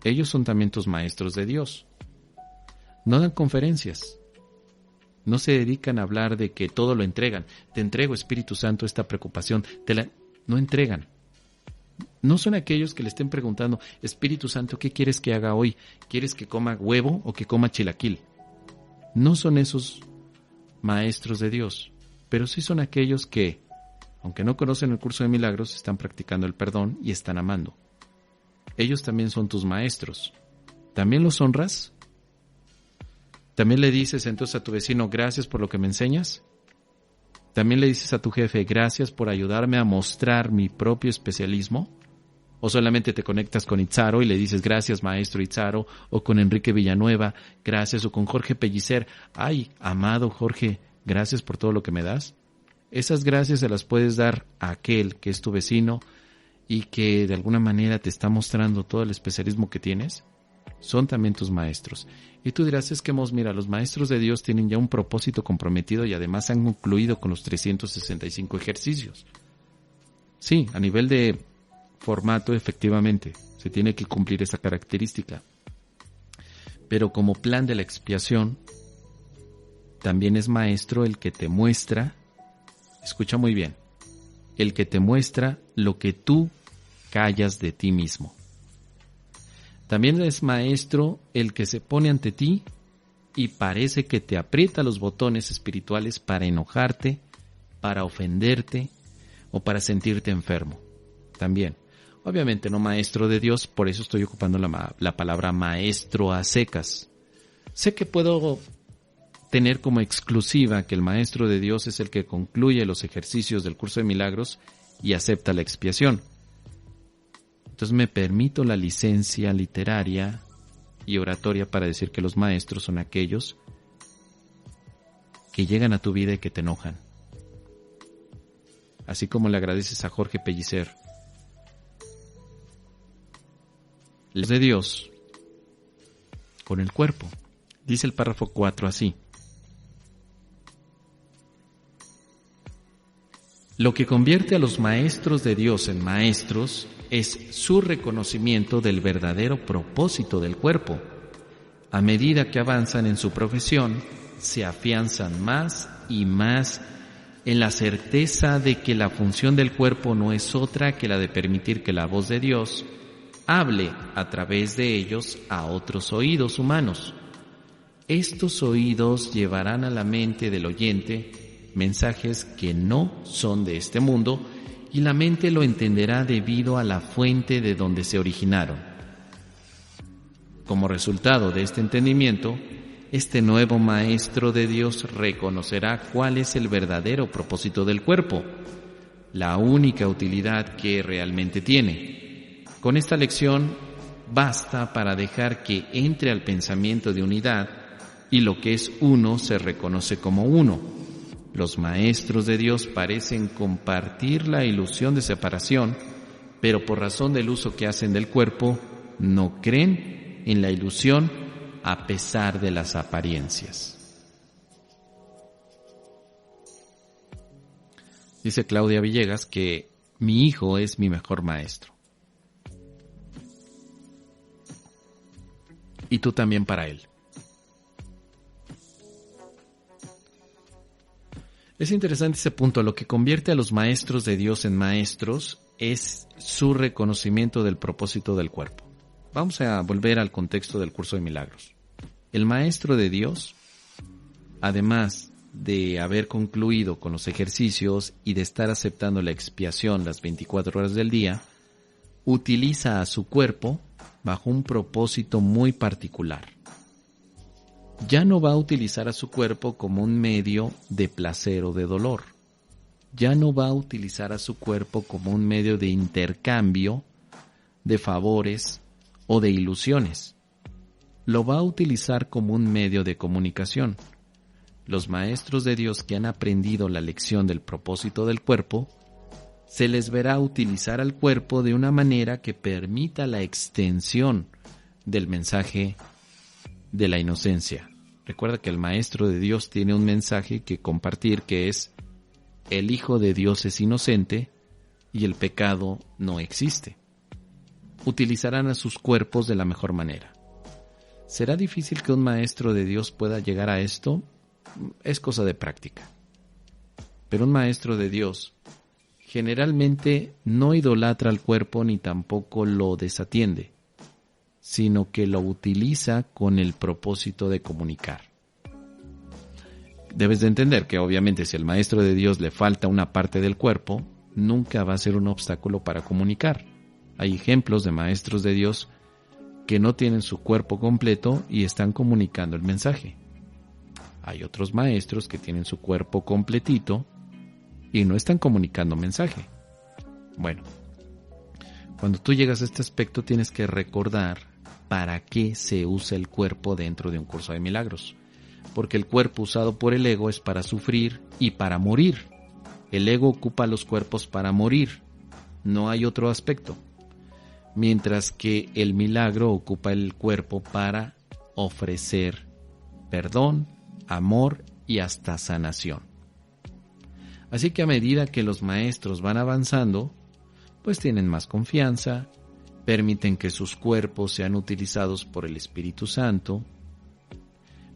Ellos son también tus maestros de Dios. No dan conferencias. No se dedican a hablar de que todo lo entregan. Te entrego, Espíritu Santo, esta preocupación. No entregan. No son aquellos que le estén preguntando, Espíritu Santo, ¿qué quieres que haga hoy? ¿Quieres que coma huevo o que coma chilaquil? No son esos maestros de Dios, pero sí son aquellos que, aunque no conocen el curso de milagros, están practicando el perdón y están amando. Ellos también son tus maestros. ¿También los honras? ¿También le dices entonces a tu vecino, gracias por lo que me enseñas? ¿También le dices a tu jefe, gracias por ayudarme a mostrar mi propio especialismo? ¿O solamente te conectas con Itzaro y le dices, gracias maestro Itzaro? O con Enrique Villanueva, gracias. O con Jorge Pellicer, ay, amado Jorge, gracias por todo lo que me das. Esas gracias se las puedes dar a aquel que es tu vecino y que de alguna manera te está mostrando todo el especialismo que tienes. Son también tus maestros. Y tú dirás, es que mira, los maestros de Dios tienen ya un propósito comprometido y además han concluido con los 365 ejercicios. Sí, a nivel de formato, efectivamente, se tiene que cumplir esa característica. Pero como plan de la expiación, también es maestro el que te muestra, escucha muy bien, el que te muestra lo que tú callas de ti mismo. También es maestro el que se pone ante ti y parece que te aprieta los botones espirituales para enojarte, para ofenderte o para sentirte enfermo. También, obviamente no maestro de Dios, por eso estoy ocupando la palabra maestro a secas. Sé que puedo tener como exclusiva que el maestro de Dios es el que concluye los ejercicios del curso de milagros y acepta la expiación. Entonces me permito la licencia literaria y oratoria para decir que los maestros son aquellos que llegan a tu vida y que te enojan. Así como le agradeces a Jorge Pellicer. Los de Dios con el cuerpo. Dice el párrafo 4 así. Lo que convierte a los maestros de Dios en maestros es su reconocimiento del verdadero propósito del cuerpo. A medida que avanzan en su profesión, se afianzan más y más en la certeza de que la función del cuerpo no es otra que la de permitir que la voz de Dios hable a través de ellos a otros oídos humanos. Estos oídos llevarán a la mente del oyente mensajes que no son de este mundo y la mente lo entenderá debido a la fuente de donde se originaron. Como resultado de este entendimiento, este nuevo maestro de Dios reconocerá cuál es el verdadero propósito del cuerpo, la única utilidad que realmente tiene. Con esta lección basta para dejar que entre al pensamiento de unidad y lo que es uno se reconoce como uno. Los maestros de Dios parecen compartir la ilusión de separación, pero por razón del uso que hacen del cuerpo, no creen en la ilusión a pesar de las apariencias. Dice Claudia Villegas que mi hijo es mi mejor maestro. Y tú también para él. Es interesante ese punto. Lo que convierte a los maestros de Dios en maestros es su reconocimiento del propósito del cuerpo. Vamos a volver al contexto del curso de milagros. El maestro de Dios, además de haber concluido con los ejercicios y de estar aceptando la expiación las 24 horas del día, utiliza a su cuerpo bajo un propósito muy particular. Ya no va a utilizar a su cuerpo como un medio de placer o de dolor. Ya no va a utilizar a su cuerpo como un medio de intercambio de favores o de ilusiones. Lo va a utilizar como un medio de comunicación. Los maestros de Dios que han aprendido la lección del propósito del cuerpo, se les verá utilizar al cuerpo de una manera que permita la extensión del mensaje de la inocencia. Recuerda que el maestro de Dios tiene un mensaje que compartir que es: el Hijo de Dios es inocente y el pecado no existe. Utilizarán a sus cuerpos de la mejor manera. ¿Será difícil que un maestro de Dios pueda llegar a esto? Es cosa de práctica. Pero un maestro de Dios generalmente no idolatra al cuerpo ni tampoco lo desatiende, sino que lo utiliza con el propósito de comunicar. Debes de entender que obviamente si al maestro de Dios le falta una parte del cuerpo, nunca va a ser un obstáculo para comunicar. Hay ejemplos de maestros de Dios que no tienen su cuerpo completo y están comunicando el mensaje. Hay otros maestros que tienen su cuerpo completito y no están comunicando mensaje. Bueno, cuando tú llegas a este aspecto tienes que recordar para qué se usa el cuerpo dentro de un curso de milagros. Porque el cuerpo usado por el ego es para sufrir y para morir. El ego ocupa los cuerpos para morir. No hay otro aspecto. Mientras que el milagro ocupa el cuerpo para ofrecer perdón, amor y hasta sanación. Así que a medida que los maestros van avanzando, pues tienen más confianza, permiten que sus cuerpos sean utilizados por el Espíritu Santo,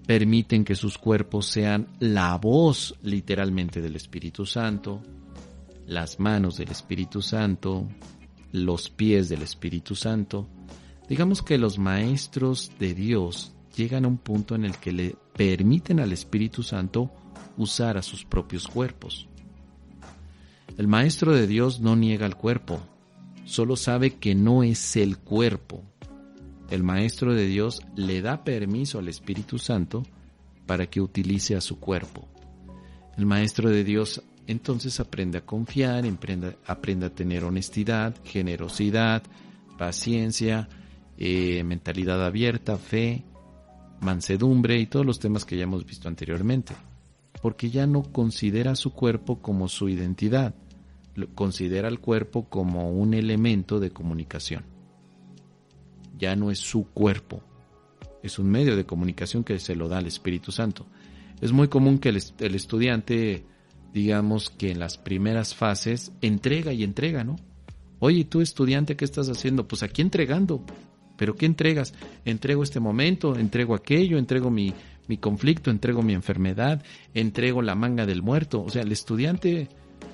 permiten que sus cuerpos sean la voz literalmente del Espíritu Santo, las manos del Espíritu Santo, los pies del Espíritu Santo. Digamos que los maestros de Dios llegan a un punto en el que le permiten al Espíritu Santo usar a sus propios cuerpos. El maestro de Dios no niega el cuerpo, solo sabe que no es el cuerpo. El maestro de Dios le da permiso al Espíritu Santo para que utilice a su cuerpo. El maestro de Dios entonces aprende a confiar, aprende a tener honestidad, generosidad, paciencia, mentalidad abierta, fe, mansedumbre y todos los temas que ya hemos visto anteriormente. Porque ya no considera su cuerpo como su identidad, considera al cuerpo como un elemento de comunicación. Ya no es su cuerpo, es un medio de comunicación que se lo da al Espíritu Santo. Es muy común que el estudiante, digamos que en las primeras fases, entrega y entrega, ¿no? Oye, tú estudiante, ¿qué estás haciendo? Pues aquí entregando. ¿Pero qué entregas? Entrego este momento, entrego aquello, entrego mi conflicto, entrego mi enfermedad, entrego la manga del muerto. O sea, el estudiante,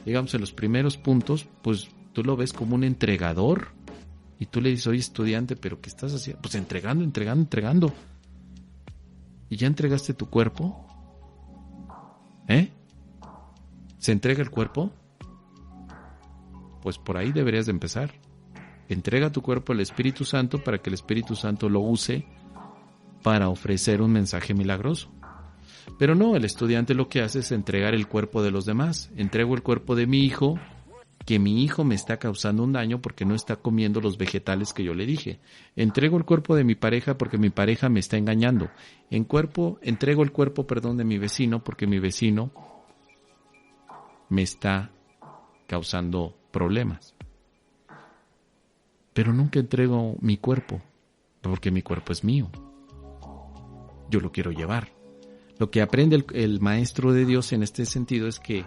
digamos, en los primeros puntos, pues tú lo ves como un entregador. Y tú le dices, oye, estudiante, ¿pero qué estás haciendo? Pues entregando. ¿Y ya entregaste tu cuerpo? ¿Se entrega el cuerpo? Pues por ahí deberías de empezar. Entrega tu cuerpo al Espíritu Santo para que el Espíritu Santo lo use para ofrecer un mensaje milagroso. Pero no, el estudiante lo que hace es entregar el cuerpo de los demás. Entrego el cuerpo de mi hijo, que mi hijo me está causando un daño porque no está comiendo los vegetales que yo le dije. Entrego el cuerpo de mi pareja porque mi pareja me está engañando. Entrego el cuerpo, de mi vecino porque mi vecino me está causando problemas. Pero nunca entrego mi cuerpo, porque mi cuerpo es mío. Yo lo quiero llevar. Lo que aprende el Maestro de Dios en este sentido es que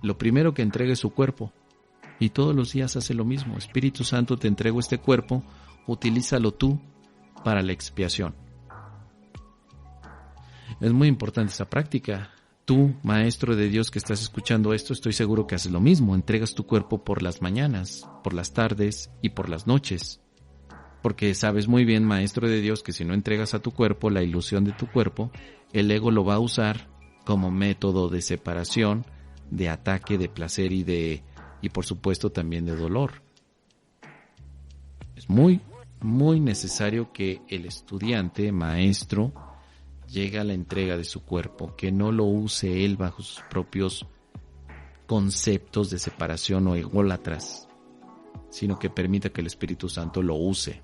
lo primero que entrega es su cuerpo. Y todos los días hace lo mismo. Espíritu Santo, te entrego este cuerpo, utilízalo tú para la expiación. Es muy importante esa práctica. Tú, Maestro de Dios que estás escuchando esto, estoy seguro que haces lo mismo. Entregas tu cuerpo por las mañanas, por las tardes y por las noches. Porque sabes muy bien, Maestro de Dios, que si no entregas a tu cuerpo la ilusión de tu cuerpo, el ego lo va a usar como método de separación, de ataque, de placer y por supuesto también de dolor. Es muy, muy necesario que el estudiante, maestro, llegue a la entrega de su cuerpo, que no lo use él bajo sus propios conceptos de separación o ególatras, sino que permita que el Espíritu Santo lo use.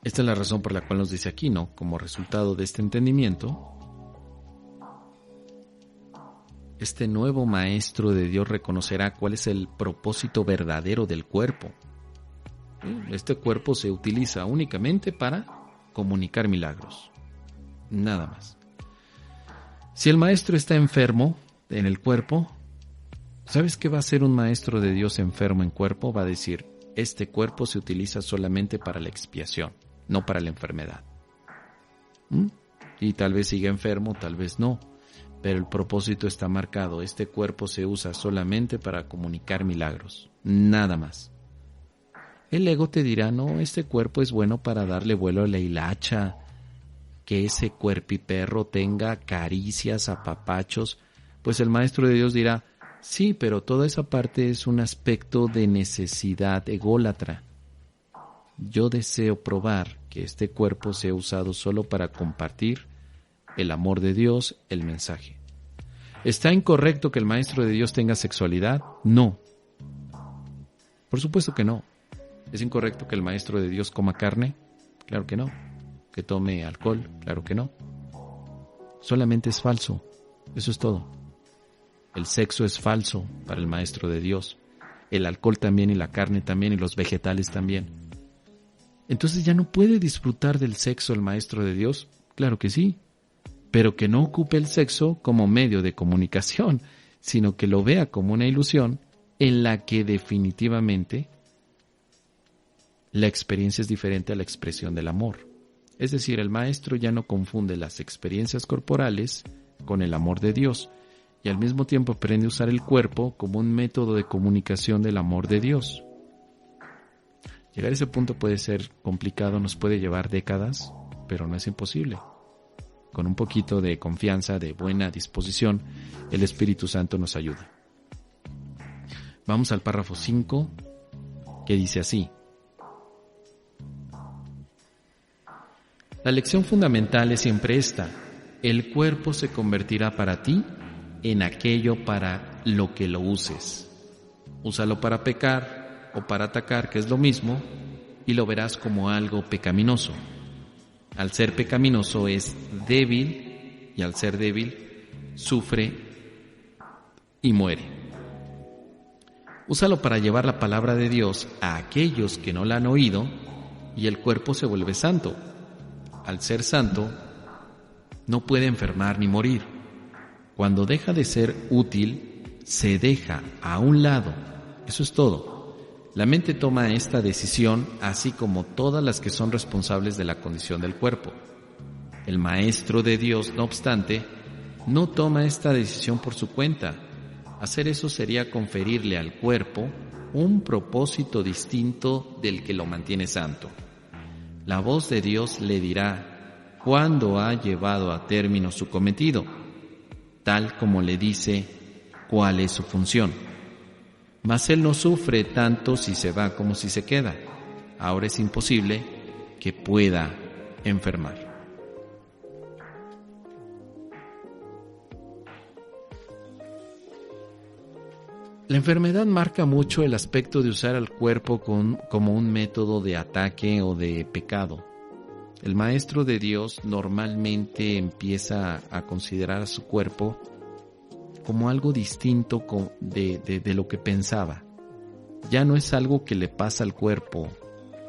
Esta es la razón por la cual nos dice aquí, ¿no? Como resultado de este entendimiento, este nuevo Maestro de Dios reconocerá cuál es el propósito verdadero del cuerpo. Este cuerpo se utiliza únicamente para comunicar milagros. Nada más. Si el maestro está enfermo en el cuerpo, ¿sabes qué va a hacer un Maestro de Dios enfermo en cuerpo? Va a decir, este cuerpo se utiliza solamente para la expiación, no para la enfermedad. Y tal vez siga enfermo, tal vez no. Pero el propósito está marcado. Este cuerpo se usa solamente para comunicar milagros. Nada más. El ego te dirá, no, este cuerpo es bueno para darle vuelo a la hilacha, que ese cuerpiperro tenga caricias, apapachos. Pues el Maestro de Dios dirá, sí, pero toda esa parte es un aspecto de necesidad ególatra. Yo deseo probar que este cuerpo sea usado solo para compartir el amor de Dios, el mensaje. ¿Está incorrecto que el Maestro de Dios tenga sexualidad? No. Por supuesto que no. ¿Es incorrecto que el Maestro de Dios coma carne? Claro que no. ¿Que tome alcohol? Claro que no. Solamente es falso. Eso es todo. El sexo es falso para el Maestro de Dios. El alcohol también y la carne también y los vegetales también. Entonces ya no puede disfrutar del sexo el Maestro de Dios. Claro que sí. Pero que no ocupe el sexo como medio de comunicación, sino que lo vea como una ilusión en la que definitivamente la experiencia es diferente a la expresión del amor. Es decir, el maestro ya no confunde las experiencias corporales con el amor de Dios y al mismo tiempo aprende a usar el cuerpo como un método de comunicación del amor de Dios. Llegar a ese punto puede ser complicado, nos puede llevar décadas, pero no es imposible. Con un poquito de confianza, de buena disposición, el Espíritu Santo nos ayuda. Vamos al párrafo 5, que dice así. La lección fundamental es siempre esta. El cuerpo se convertirá para ti en aquello para lo que lo uses. Úsalo para pecar o para atacar, que es lo mismo, y lo verás como algo pecaminoso. Al ser pecaminoso es débil y al ser débil sufre y muere. Úsalo para llevar la palabra de Dios a aquellos que no la han oído y el cuerpo se vuelve santo. Al ser santo no puede enfermar ni morir. Cuando deja de ser útil, se deja a un lado. Eso es todo. La mente toma esta decisión, así como todas las que son responsables de la condición del cuerpo. El Maestro de Dios, no obstante, no toma esta decisión por su cuenta. Hacer eso sería conferirle al cuerpo un propósito distinto del que lo mantiene santo. La voz de Dios le dirá cuándo ha llevado a término su cometido, tal como le dice cuál es su función. Mas él no sufre tanto si se va como si se queda. Ahora es imposible que pueda enfermar. La enfermedad marca mucho el aspecto de usar al cuerpo como un método de ataque o de pecado. El maestro de Dios normalmente empieza a considerar a su cuerpo como algo distinto de lo que pensaba. Ya no es algo que le pasa al cuerpo,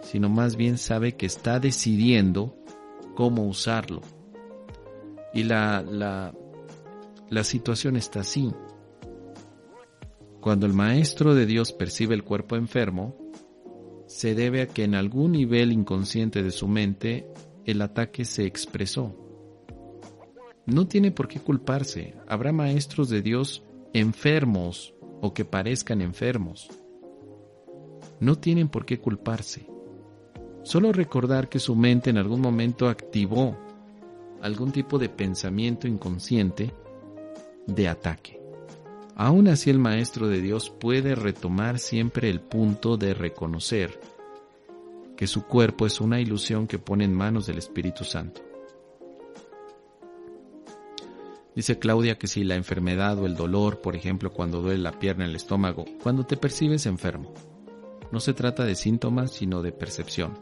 sino más bien sabe que está decidiendo cómo usarlo. Y la situación está así. Cuando el maestro de Dios percibe el cuerpo enfermo, se debe a que en algún nivel inconsciente de su mente el ataque se expresó. No tiene por qué culparse. Habrá maestros de Dios enfermos o que parezcan enfermos. No tienen por qué culparse. Solo recordar que su mente en algún momento activó algún tipo de pensamiento inconsciente de ataque. Aún así, el maestro de Dios puede retomar siempre el punto de reconocer que su cuerpo es una ilusión que pone en manos del Espíritu Santo. Dice Claudia que si la enfermedad o el dolor, por ejemplo, cuando duele la pierna, el estómago, cuando te percibes enfermo, no se trata de síntomas, sino de percepción.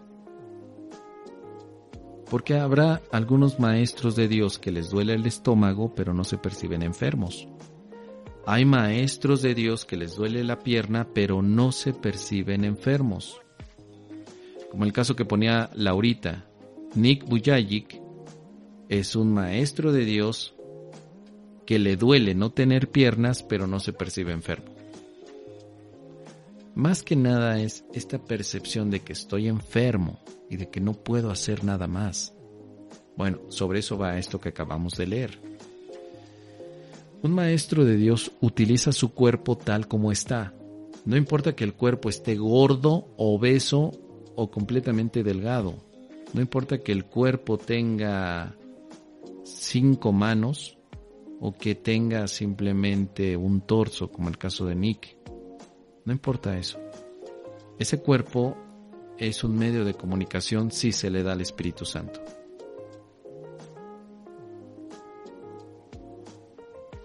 Porque habrá algunos maestros de Dios que les duele el estómago, pero no se perciben enfermos. Hay maestros de Dios que les duele la pierna, pero no se perciben enfermos. Como el caso que ponía Laurita, Nick Vujicic es un maestro de Dios que le duele no tener piernas, pero no se percibe enfermo. Más que nada es esta percepción de que estoy enfermo y de que no puedo hacer nada más. Bueno, sobre eso va esto que acabamos de leer. Un maestro de Dios utiliza su cuerpo tal como está. No importa que el cuerpo esté gordo, obeso o completamente delgado. No importa que el cuerpo tenga 5 manos o que tenga simplemente un torso, como el caso de Nick. No importa eso. Ese cuerpo es un medio de comunicación si se le da al Espíritu Santo.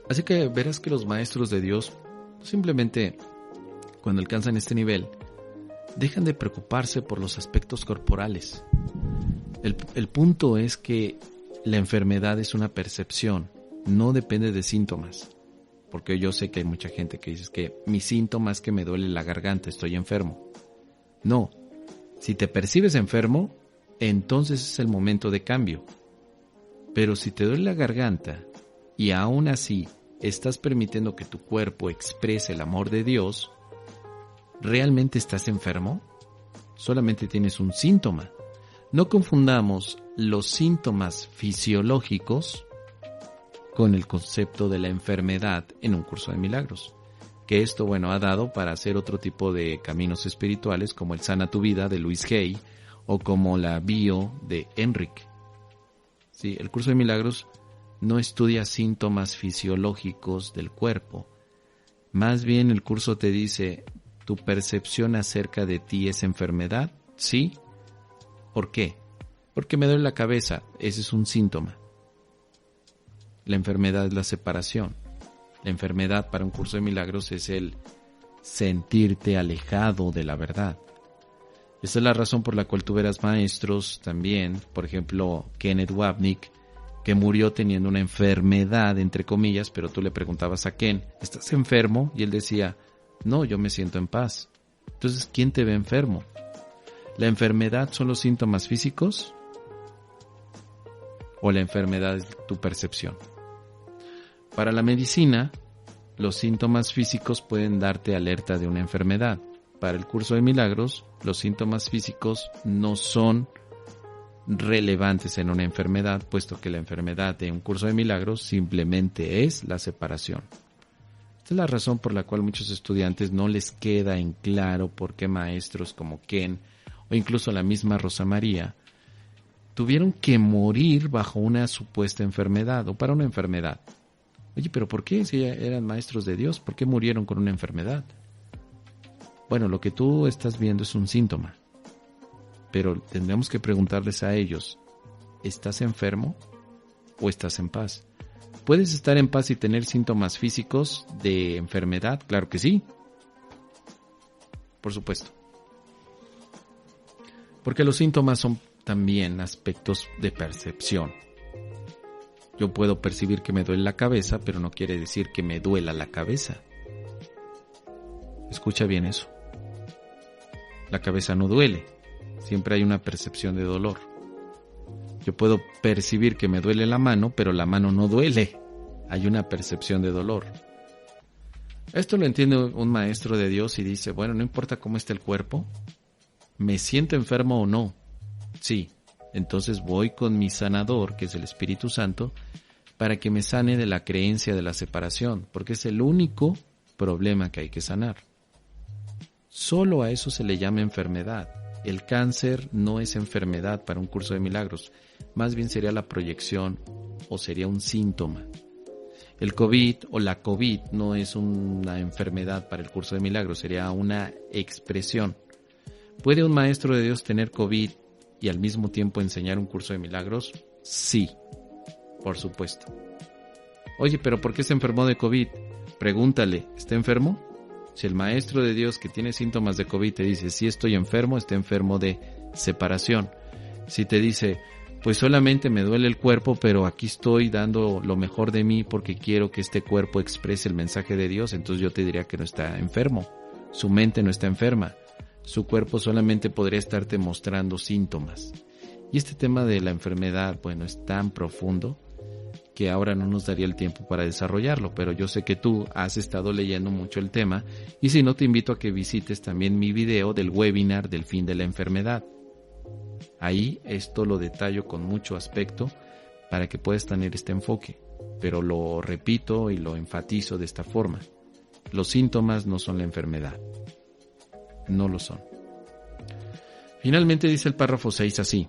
Así que verás que los maestros de Dios simplemente, cuando alcanzan este nivel, dejan de preocuparse por los aspectos corporales. El punto es que la enfermedad es una percepción, no depende de síntomas. Porque yo sé que hay mucha gente que dice que mi síntoma es que me duele la garganta, estoy enfermo. No, si te percibes enfermo, entonces es el momento de cambio. Pero si te duele la garganta y aún así estás permitiendo que tu cuerpo exprese el amor de Dios, ¿realmente estás enfermo? Solamente tienes un síntoma. No confundamos los síntomas fisiológicos con el concepto de la enfermedad en un curso de milagros. Que esto, ha dado para hacer otro tipo de caminos espirituales como el Sana tu Vida de Luis Hay o como la Bio de Enric. Sí, el curso de milagros no estudia síntomas fisiológicos del cuerpo. Más bien el curso te dice, ¿tu percepción acerca de ti es enfermedad? ¿Sí? ¿Por qué? Porque me duele la cabeza, ese es un síntoma. La enfermedad es la separación. La enfermedad para un curso de milagros es el sentirte alejado de la verdad. Esa es la razón por la cual tú verás maestros también, por ejemplo, Kenneth Wapnick, que murió teniendo una enfermedad, entre comillas, pero tú le preguntabas a Ken, ¿estás enfermo? Y él decía, no, yo me siento en paz. Entonces, ¿quién te ve enfermo? ¿La enfermedad son los síntomas físicos? ¿O la enfermedad es tu percepción? Para la medicina, los síntomas físicos pueden darte alerta de una enfermedad. Para el curso de milagros, los síntomas físicos no son relevantes en una enfermedad, puesto que la enfermedad de un curso de milagros simplemente es la separación. Esta es la razón por la cual muchos estudiantes no les queda en claro por qué maestros como Ken o incluso la misma Rosa María tuvieron que morir bajo una supuesta enfermedad o para una enfermedad. Oye, pero ¿por qué si eran maestros de Dios? ¿Por qué murieron con una enfermedad? Bueno, lo que tú estás viendo es un síntoma, pero tendremos que preguntarles a ellos, ¿estás enfermo o estás en paz? ¿Puedes estar en paz y tener síntomas físicos de enfermedad? Claro que sí, por supuesto. Porque los síntomas son también aspectos de percepción. Yo puedo percibir que me duele la cabeza, pero no quiere decir que me duela la cabeza. Escucha bien eso. La cabeza no duele. Siempre hay una percepción de dolor. Yo puedo percibir que me duele la mano, pero la mano no duele. Hay una percepción de dolor. Esto lo entiende un maestro de Dios y dice, bueno, no importa cómo esté el cuerpo, ¿me siento enfermo o no? Sí. Entonces voy con mi sanador, que es el Espíritu Santo, para que me sane de la creencia de la separación, porque es el único problema que hay que sanar. Solo a eso se le llama enfermedad. El cáncer no es enfermedad para un curso de milagros, más bien sería la proyección o sería un síntoma. El COVID o la COVID no es una enfermedad para el curso de milagros, sería una expresión. ¿Puede un maestro de Dios tener COVID y al mismo tiempo enseñar un curso de milagros? Sí, por supuesto. Oye, ¿pero por qué se enfermó de COVID? Pregúntale, ¿está enfermo? Si el maestro de Dios que tiene síntomas de COVID te dice, sí estoy enfermo, está enfermo de separación. Si te dice, pues solamente me duele el cuerpo, pero aquí estoy dando lo mejor de mí porque quiero que este cuerpo exprese el mensaje de Dios, entonces yo te diría que no está enfermo. Su mente no está enferma. Su cuerpo solamente podría estarte mostrando síntomas. Y este tema de la enfermedad, bueno, es tan profundo que ahora no nos daría el tiempo para desarrollarlo, pero yo sé que tú has estado leyendo mucho el tema y si no te invito a que visites también mi video del webinar del fin de la enfermedad. Ahí esto lo detallo con mucho aspecto para que puedas tener este enfoque, pero lo repito y lo enfatizo de esta forma. Los síntomas no son la enfermedad. No lo son. Finalmente dice el párrafo 6 así: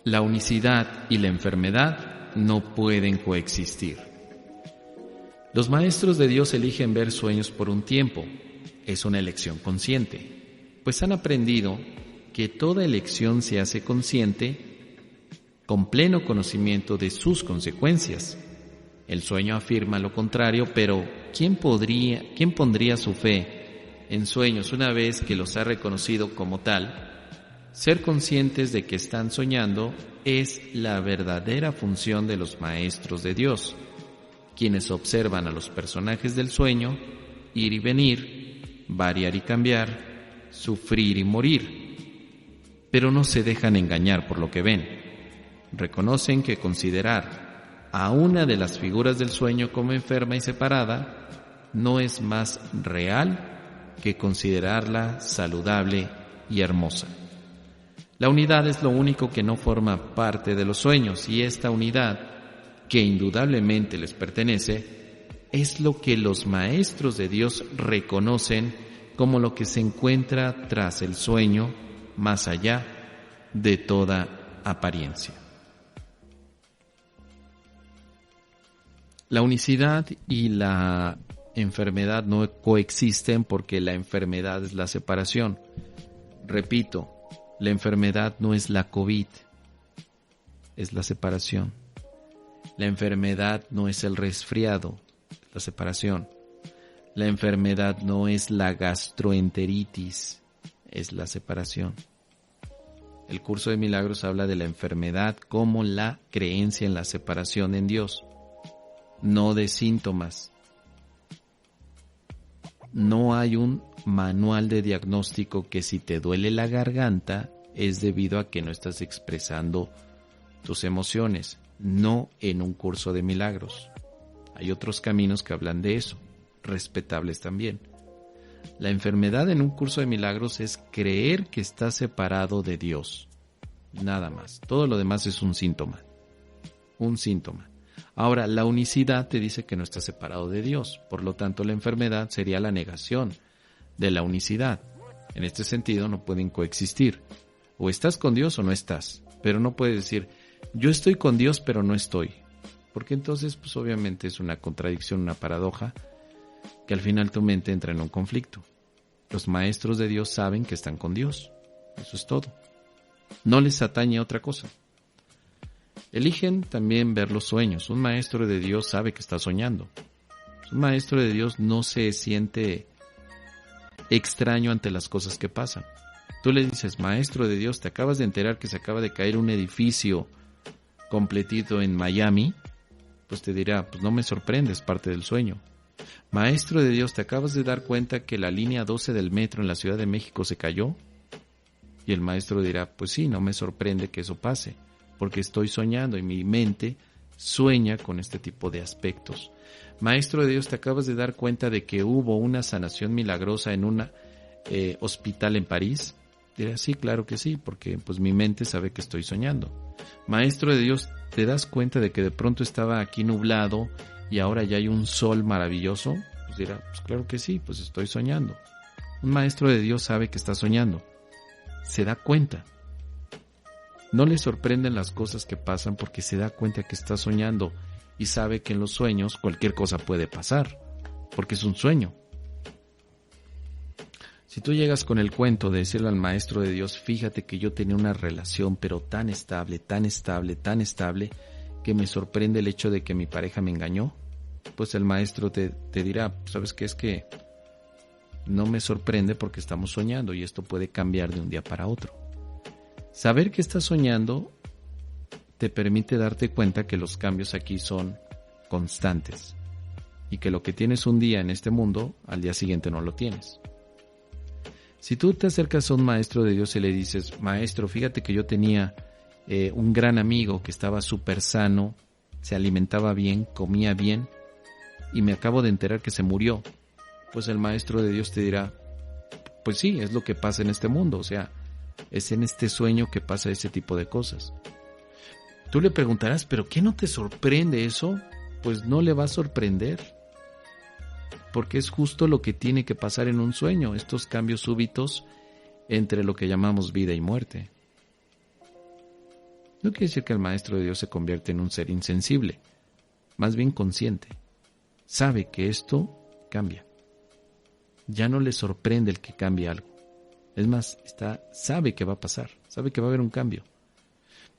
la unicidad y la enfermedad no pueden coexistir. Los maestros de Dios eligen ver sueños por un tiempo. Es una elección consciente, pues han aprendido que toda elección se hace consciente con pleno conocimiento de sus consecuencias. El sueño afirma lo contrario, pero ¿quién pondría su fe en sueños una vez que los ha reconocido como tal? Ser conscientes de que están soñando es la verdadera función de los maestros de Dios, quienes observan a los personajes del sueño ir y venir, variar y cambiar, sufrir y morir, pero no se dejan engañar por lo que ven. Reconocen que considerar a una de las figuras del sueño como enferma y separada no es más real que considerarla saludable y hermosa. La unidad es lo único que no forma parte de los sueños, y esta unidad, que indudablemente les pertenece, es lo que los maestros de Dios reconocen como lo que se encuentra tras el sueño, más allá de toda apariencia. La unicidad y la enfermedad no coexisten porque la enfermedad es la separación. Repito, la enfermedad no es la COVID, es la separación. La enfermedad no es el resfriado, es la separación. La enfermedad no es la gastroenteritis, es la separación. El curso de milagros habla de la enfermedad como la creencia en la separación en Dios, no de síntomas. No hay un manual de diagnóstico que si te duele la garganta es debido a que no estás expresando tus emociones, no en un curso de milagros. Hay otros caminos que hablan de eso, respetables también. La enfermedad en un curso de milagros es creer que estás separado de Dios, nada más. Todo lo demás es un síntoma, un síntoma. Ahora, la unicidad te dice que no estás separado de Dios, por lo tanto la enfermedad sería la negación de la unicidad. En este sentido no pueden coexistir. O estás con Dios o no estás, pero no puedes decir, yo estoy con Dios pero no estoy. porque entonces pues obviamente es una contradicción, una paradoja, que al final tu mente entra en un conflicto. Los maestros de Dios saben que están con Dios, eso es todo. No les atañe otra cosa. Eligen también ver los sueños. Un maestro de Dios sabe que está soñando. Un maestro de Dios no se siente extraño ante las cosas que pasan. Tú le dices, maestro de Dios, te acabas de enterar que se acaba de caer un edificio completito en Miami, pues te dirá, pues no me sorprende, es parte del sueño. Maestro de Dios, te acabas de dar cuenta que la línea 12 del metro en la Ciudad de México se cayó. Y el maestro dirá, pues sí, no me sorprende que eso pase, porque estoy soñando y mi mente sueña con este tipo de aspectos. Maestro de Dios, te acabas de dar cuenta de que hubo una sanación milagrosa en un hospital en París. Dirá, sí, claro que sí, porque pues mi mente sabe que estoy soñando. Maestro de Dios, ¿te das cuenta de que de pronto estaba aquí nublado y ahora ya hay un sol maravilloso? Pues dirá, pues claro que sí, pues estoy soñando. Un maestro de Dios sabe que está soñando. Se da cuenta. No le sorprenden las cosas que pasan porque se da cuenta que está soñando y sabe que en los sueños cualquier cosa puede pasar, porque es un sueño. Si tú llegas con el cuento de decirle al maestro de Dios, fíjate que yo tenía una relación pero tan estable, tan estable, tan estable, que me sorprende el hecho de que mi pareja me engañó, pues el maestro te dirá, ¿sabes qué? Es que no me sorprende porque estamos soñando y esto puede cambiar de un día para otro. Saber que estás soñando te permite darte cuenta que los cambios aquí son constantes y que lo que tienes un día en este mundo, al día siguiente no lo tienes. Si tú te acercas a un maestro de Dios y le dices, maestro, fíjate que yo tenía un gran amigo que estaba súper sano, se alimentaba bien, comía bien y me acabo de enterar que se murió, pues el maestro de Dios te dirá, pues sí, es lo que pasa en este mundo, o sea, es en este sueño que pasa ese tipo de cosas. Tú le preguntarás, ¿pero qué no te sorprende eso? Pues no le va a sorprender, porque es justo lo que tiene que pasar en un sueño, estos cambios súbitos entre lo que llamamos vida y muerte. No quiere decir que el maestro de Dios se convierte en un ser insensible, más bien consciente. Sabe que esto cambia. Ya no le sorprende el que cambie algo. Es más, sabe que va a pasar, sabe que va a haber un cambio.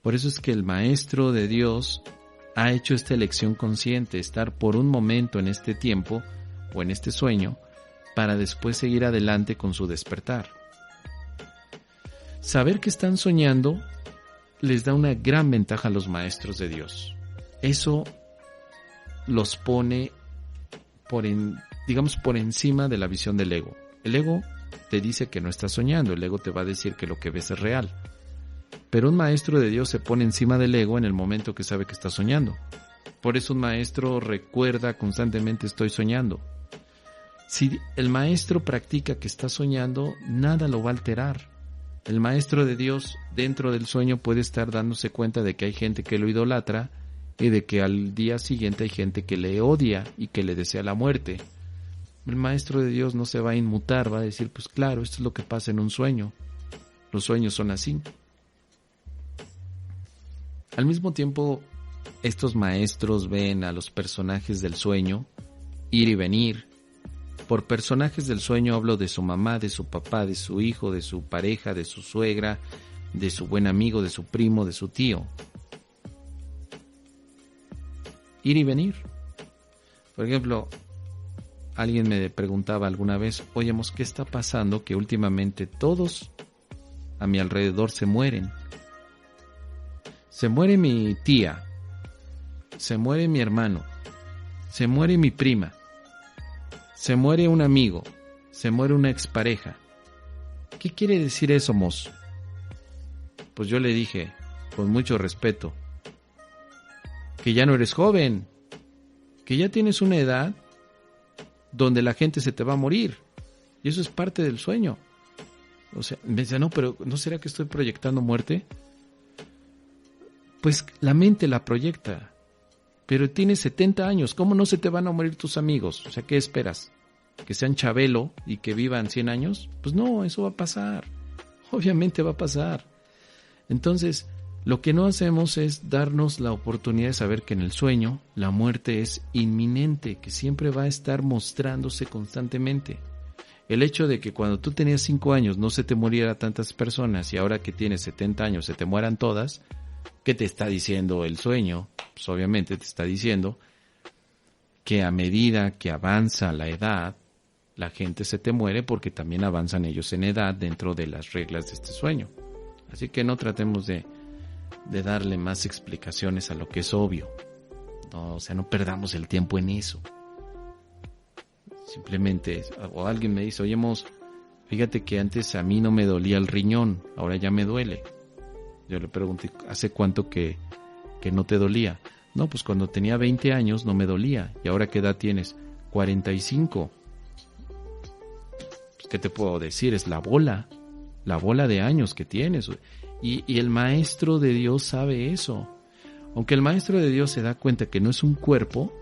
Por eso es que el maestro de Dios ha hecho esta elección consciente, estar por un momento en este tiempo o en este sueño, para después seguir adelante con su despertar. Saber que están soñando les da una gran ventaja a los maestros de Dios. Eso los pone por encima de la visión del ego. El ego te dice que no estás soñando, el ego te va a decir que lo que ves es real. Pero un maestro de Dios se pone encima del ego en el momento que sabe que está soñando. Por eso un maestro recuerda constantemente, estoy soñando. Si el maestro practica que está soñando, nada lo va a alterar. El maestro de Dios dentro del sueño puede estar dándose cuenta de que hay gente que lo idolatra y de que al día siguiente hay gente que le odia y que le desea la muerte. El maestro de Dios no se va a inmutar, va a decir, pues claro, esto es lo que pasa en un sueño. Los sueños son así. Al mismo tiempo, estos maestros ven a los personajes del sueño ir y venir. Por personajes del sueño hablo de su mamá, de su papá, de su hijo, de su pareja, de su suegra, de su buen amigo, de su primo, de su tío. Ir y venir. Por ejemplo, alguien me preguntaba alguna vez, oye, ¿qué está pasando? Que últimamente todos a mi alrededor se mueren. Se muere mi tía, se muere mi hermano, se muere mi prima, se muere un amigo, se muere una expareja. ¿Qué quiere decir eso, Mos? Pues yo le dije, con mucho respeto, que ya no eres joven, que ya tienes una edad donde la gente se te va a morir. Y eso es parte del sueño. O sea, me decía, no, pero ¿no será que estoy proyectando muerte? Pues la mente la proyecta. Pero tienes 70 años, ¿cómo no se te van a morir tus amigos? O sea, ¿qué esperas? ¿Que sean Chabelo y que vivan 100 años? Pues no, eso va a pasar. Obviamente va a pasar. Entonces, Lo que no hacemos es darnos la oportunidad de saber que en el sueño la muerte es inminente, que siempre va a estar mostrándose constantemente. El hecho de que cuando tú tenías 5 años no se te muriera tantas personas y ahora que tienes 70 años se te mueran todas, ¿qué te está diciendo el sueño? Pues obviamente te está diciendo que a medida que avanza la edad, la gente se te muere porque también avanzan ellos en edad dentro de las reglas de este sueño. Así que no tratemos de darle más explicaciones a lo que es obvio. No, o sea, no perdamos el tiempo en eso. Simplemente, o alguien me dice, oye, fíjate que antes a mí no me dolía el riñón, ahora ya me duele. Yo le pregunté, ¿hace cuánto que no te dolía? No, pues cuando tenía 20 años no me dolía. ¿Y ahora qué edad tienes? 45. Pues, ¿qué te puedo decir? Es la bola de años que tienes. Y el maestro de Dios sabe eso. Aunque el maestro de Dios se da cuenta que no es un cuerpo,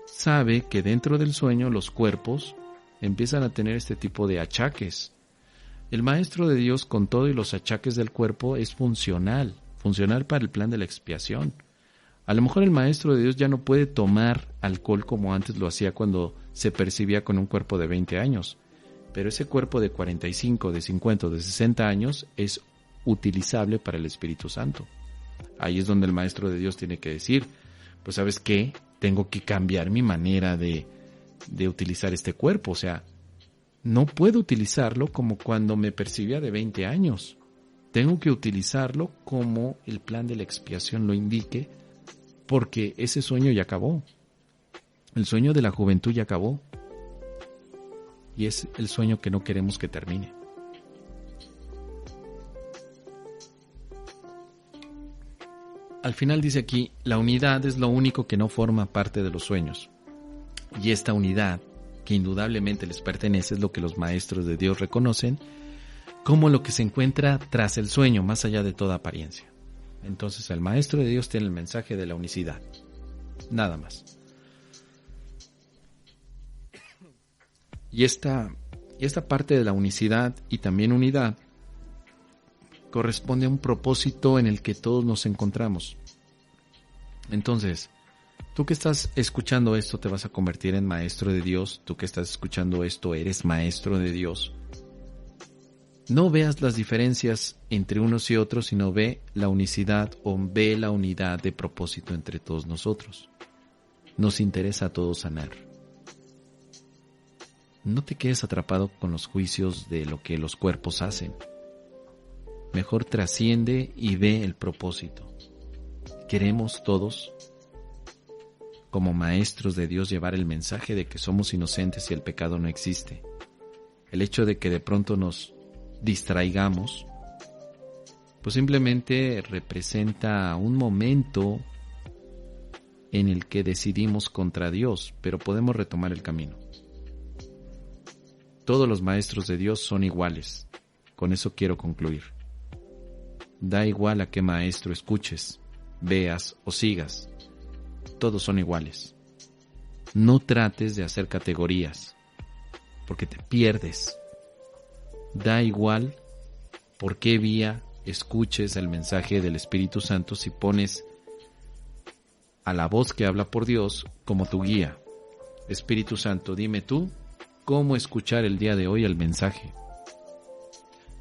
sabe que dentro del sueño los cuerpos empiezan a tener este tipo de achaques. El maestro de Dios, con todo y los achaques del cuerpo, es funcional para el plan de la expiación. A lo mejor el maestro de Dios ya no puede tomar alcohol como antes lo hacía cuando se percibía con un cuerpo de 20 años, pero ese cuerpo de 45, de 50, de 60 años es utilizable para el Espíritu Santo. Ahí es donde el maestro de Dios tiene que decir, pues ¿sabes qué? Tengo que cambiar mi manera de utilizar este cuerpo. O sea, no puedo utilizarlo como cuando me percibía de 20 años. Tengo que utilizarlo como el plan de la expiación lo indique, porque ese sueño ya acabó. El sueño de la juventud ya acabó. Y es el sueño que no queremos que termine. Al final dice aquí, la unidad es lo único que no forma parte de los sueños. Y esta unidad, que indudablemente les pertenece, es lo que los maestros de Dios reconocen como lo que se encuentra tras el sueño, más allá de toda apariencia. Entonces el maestro de Dios tiene el mensaje de la unicidad. Nada más. Y esta parte de la unicidad y también unidad corresponde a un propósito en el que todos nos encontramos. Entonces, tú que estás escuchando esto te vas a convertir en maestro de Dios. Tú que estás escuchando esto eres maestro de Dios. No veas las diferencias entre unos y otros, sino ve la unicidad o ve la unidad de propósito entre todos nosotros. Nos interesa a todos sanar. No te quedes atrapado con los juicios de lo que los cuerpos hacen. Mejor trasciende y ve el propósito. Queremos todos, como maestros de Dios, llevar el mensaje de que somos inocentes y el pecado no existe. El hecho de que de pronto nos distraigamos, pues simplemente representa un momento en el que decidimos contra Dios, pero podemos retomar el camino. Todos los maestros de Dios son iguales. Con eso quiero concluir. Da igual a qué maestro escuches, veas o sigas. Todos son iguales. No trates de hacer categorías, porque te pierdes. Da igual por qué vía escuches el mensaje del Espíritu Santo si pones a la voz que habla por Dios como tu guía. Espíritu Santo, dime tú cómo escuchar el día de hoy el mensaje.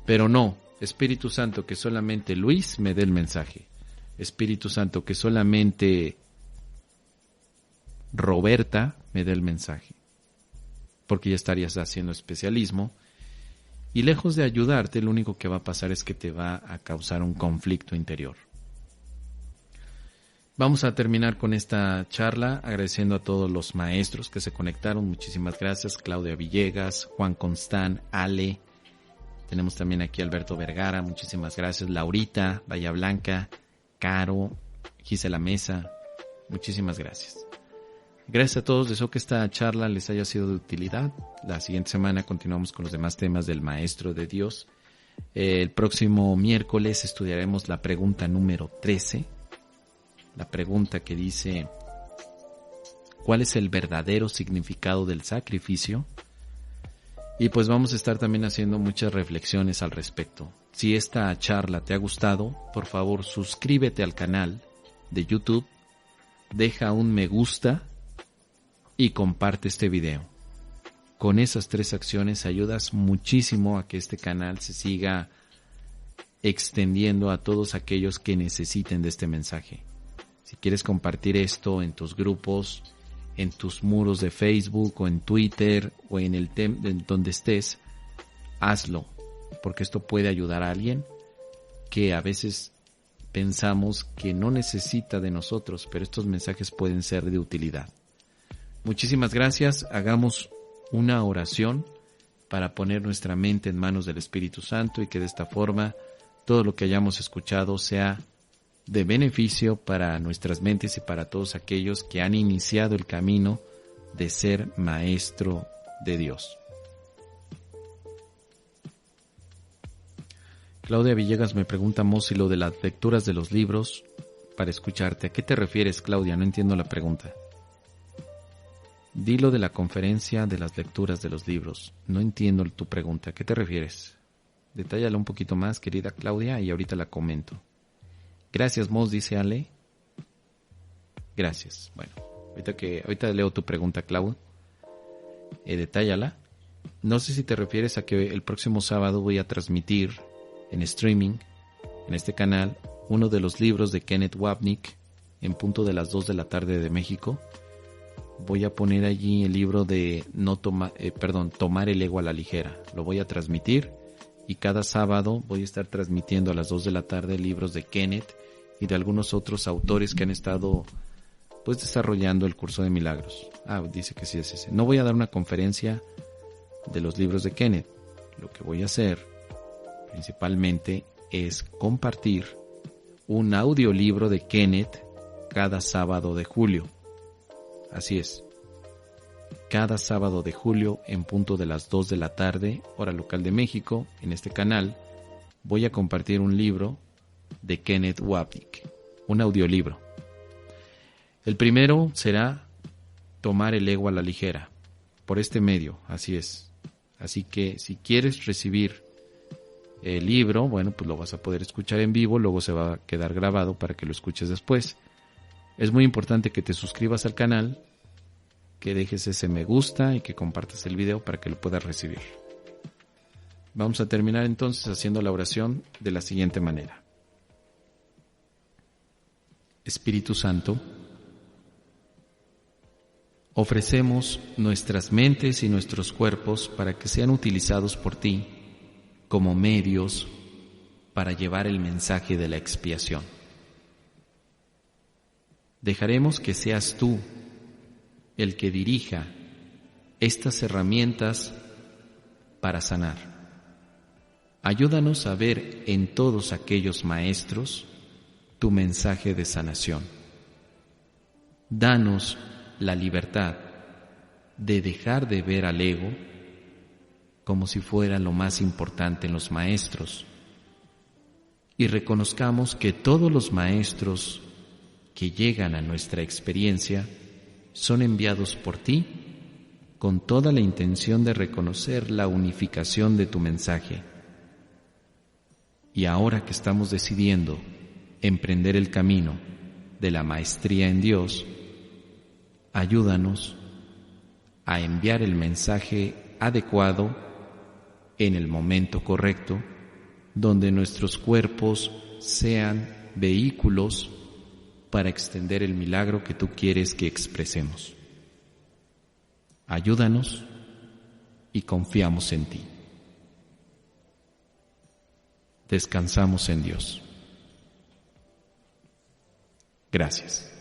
Pero no, Espíritu Santo, que solamente Luis me dé el mensaje. Espíritu Santo, que solamente Roberta me dé el mensaje. Porque ya estarías haciendo especialismo. Y lejos de ayudarte, lo único que va a pasar es que te va a causar un conflicto interior. Vamos a terminar con esta charla agradeciendo a todos los maestros que se conectaron. Muchísimas gracias. Claudia Villegas, Juan Constán, Ale. Tenemos también aquí a Alberto Vergara. Muchísimas gracias. Laurita, Bahía Blanca, Caro, Gisela Mesa. Muchísimas gracias. Gracias a todos. Deseo que esta charla les haya sido de utilidad. La siguiente semana continuamos con los demás temas del Maestro de Dios. El próximo miércoles estudiaremos la pregunta número 13. La pregunta que dice, ¿cuál es el verdadero significado del sacrificio? Y pues vamos a estar también haciendo muchas reflexiones al respecto. Si esta charla te ha gustado, por favor suscríbete al canal de YouTube, deja un me gusta y comparte este video. Con esas 3 acciones ayudas muchísimo a que este canal se siga extendiendo a todos aquellos que necesiten de este mensaje. Si quieres compartir esto en tus grupos, en tus muros de Facebook o en Twitter o en donde estés, hazlo, porque esto puede ayudar a alguien que a veces pensamos que no necesita de nosotros, pero estos mensajes pueden ser de utilidad. Muchísimas gracias. Hagamos una oración para poner nuestra mente en manos del Espíritu Santo y que de esta forma todo lo que hayamos escuchado sea de beneficio para nuestras mentes y para todos aquellos que han iniciado el camino de ser maestro de Dios. Claudia Villegas me pregunta, Mosi, lo de las lecturas de los libros para escucharte. ¿A qué te refieres, Claudia? No entiendo la pregunta. Dilo de la conferencia de las lecturas de los libros. No entiendo tu pregunta. ¿A qué te refieres? Detállala un poquito más, querida Claudia, y ahorita la comento. Gracias, Mos, dice Ale. Gracias. Bueno, ahorita leo tu pregunta, Clau. Detállala. No sé si te refieres a que el próximo sábado voy a transmitir en streaming, en este canal, uno de los libros de Kenneth Wapnick, en punto de las 2 de la tarde de México. Voy a poner allí el libro de Tomar el ego a la ligera. Lo voy a transmitir y cada sábado voy a estar transmitiendo a las 2 de la tarde libros de Kenneth y de algunos otros autores que han estado desarrollando el curso de milagros. Dice que sí es ese. No voy a dar una conferencia de los libros de Kenneth. Lo que voy a hacer principalmente es compartir un audiolibro de Kenneth cada sábado de julio. Así es. Cada sábado de julio en punto de las 2 de la tarde, hora local de México, en este canal, voy a compartir un libro de Kenneth Wapnick, un audiolibro. El primero será Tomar el ego a la ligera, por este medio, así es. Así que si quieres recibir el libro, pues lo vas a poder escuchar en vivo, luego se va a quedar grabado para que lo escuches después. Es muy importante que te suscribas al canal, que dejes ese me gusta y que compartas el video para que lo puedas recibir. Vamos a terminar entonces haciendo la oración de la siguiente manera. Espíritu Santo, ofrecemos nuestras mentes y nuestros cuerpos para que sean utilizados por ti como medios para llevar el mensaje de la expiación. Dejaremos que seas tú el que dirija estas herramientas para sanar. Ayúdanos a ver en todos aquellos maestros tu mensaje de sanación. Danos la libertad de dejar de ver al ego como si fuera lo más importante en los maestros y reconozcamos que todos los maestros que llegan a nuestra experiencia son enviados por ti con toda la intención de reconocer la unificación de tu mensaje. Y ahora que estamos decidiendo emprender el camino de la maestría en Dios, ayúdanos a enviar el mensaje adecuado en el momento correcto, donde nuestros cuerpos sean vehículos para extender el milagro que tú quieres que expresemos. Ayúdanos y confiamos en ti. Descansamos en Dios. Gracias.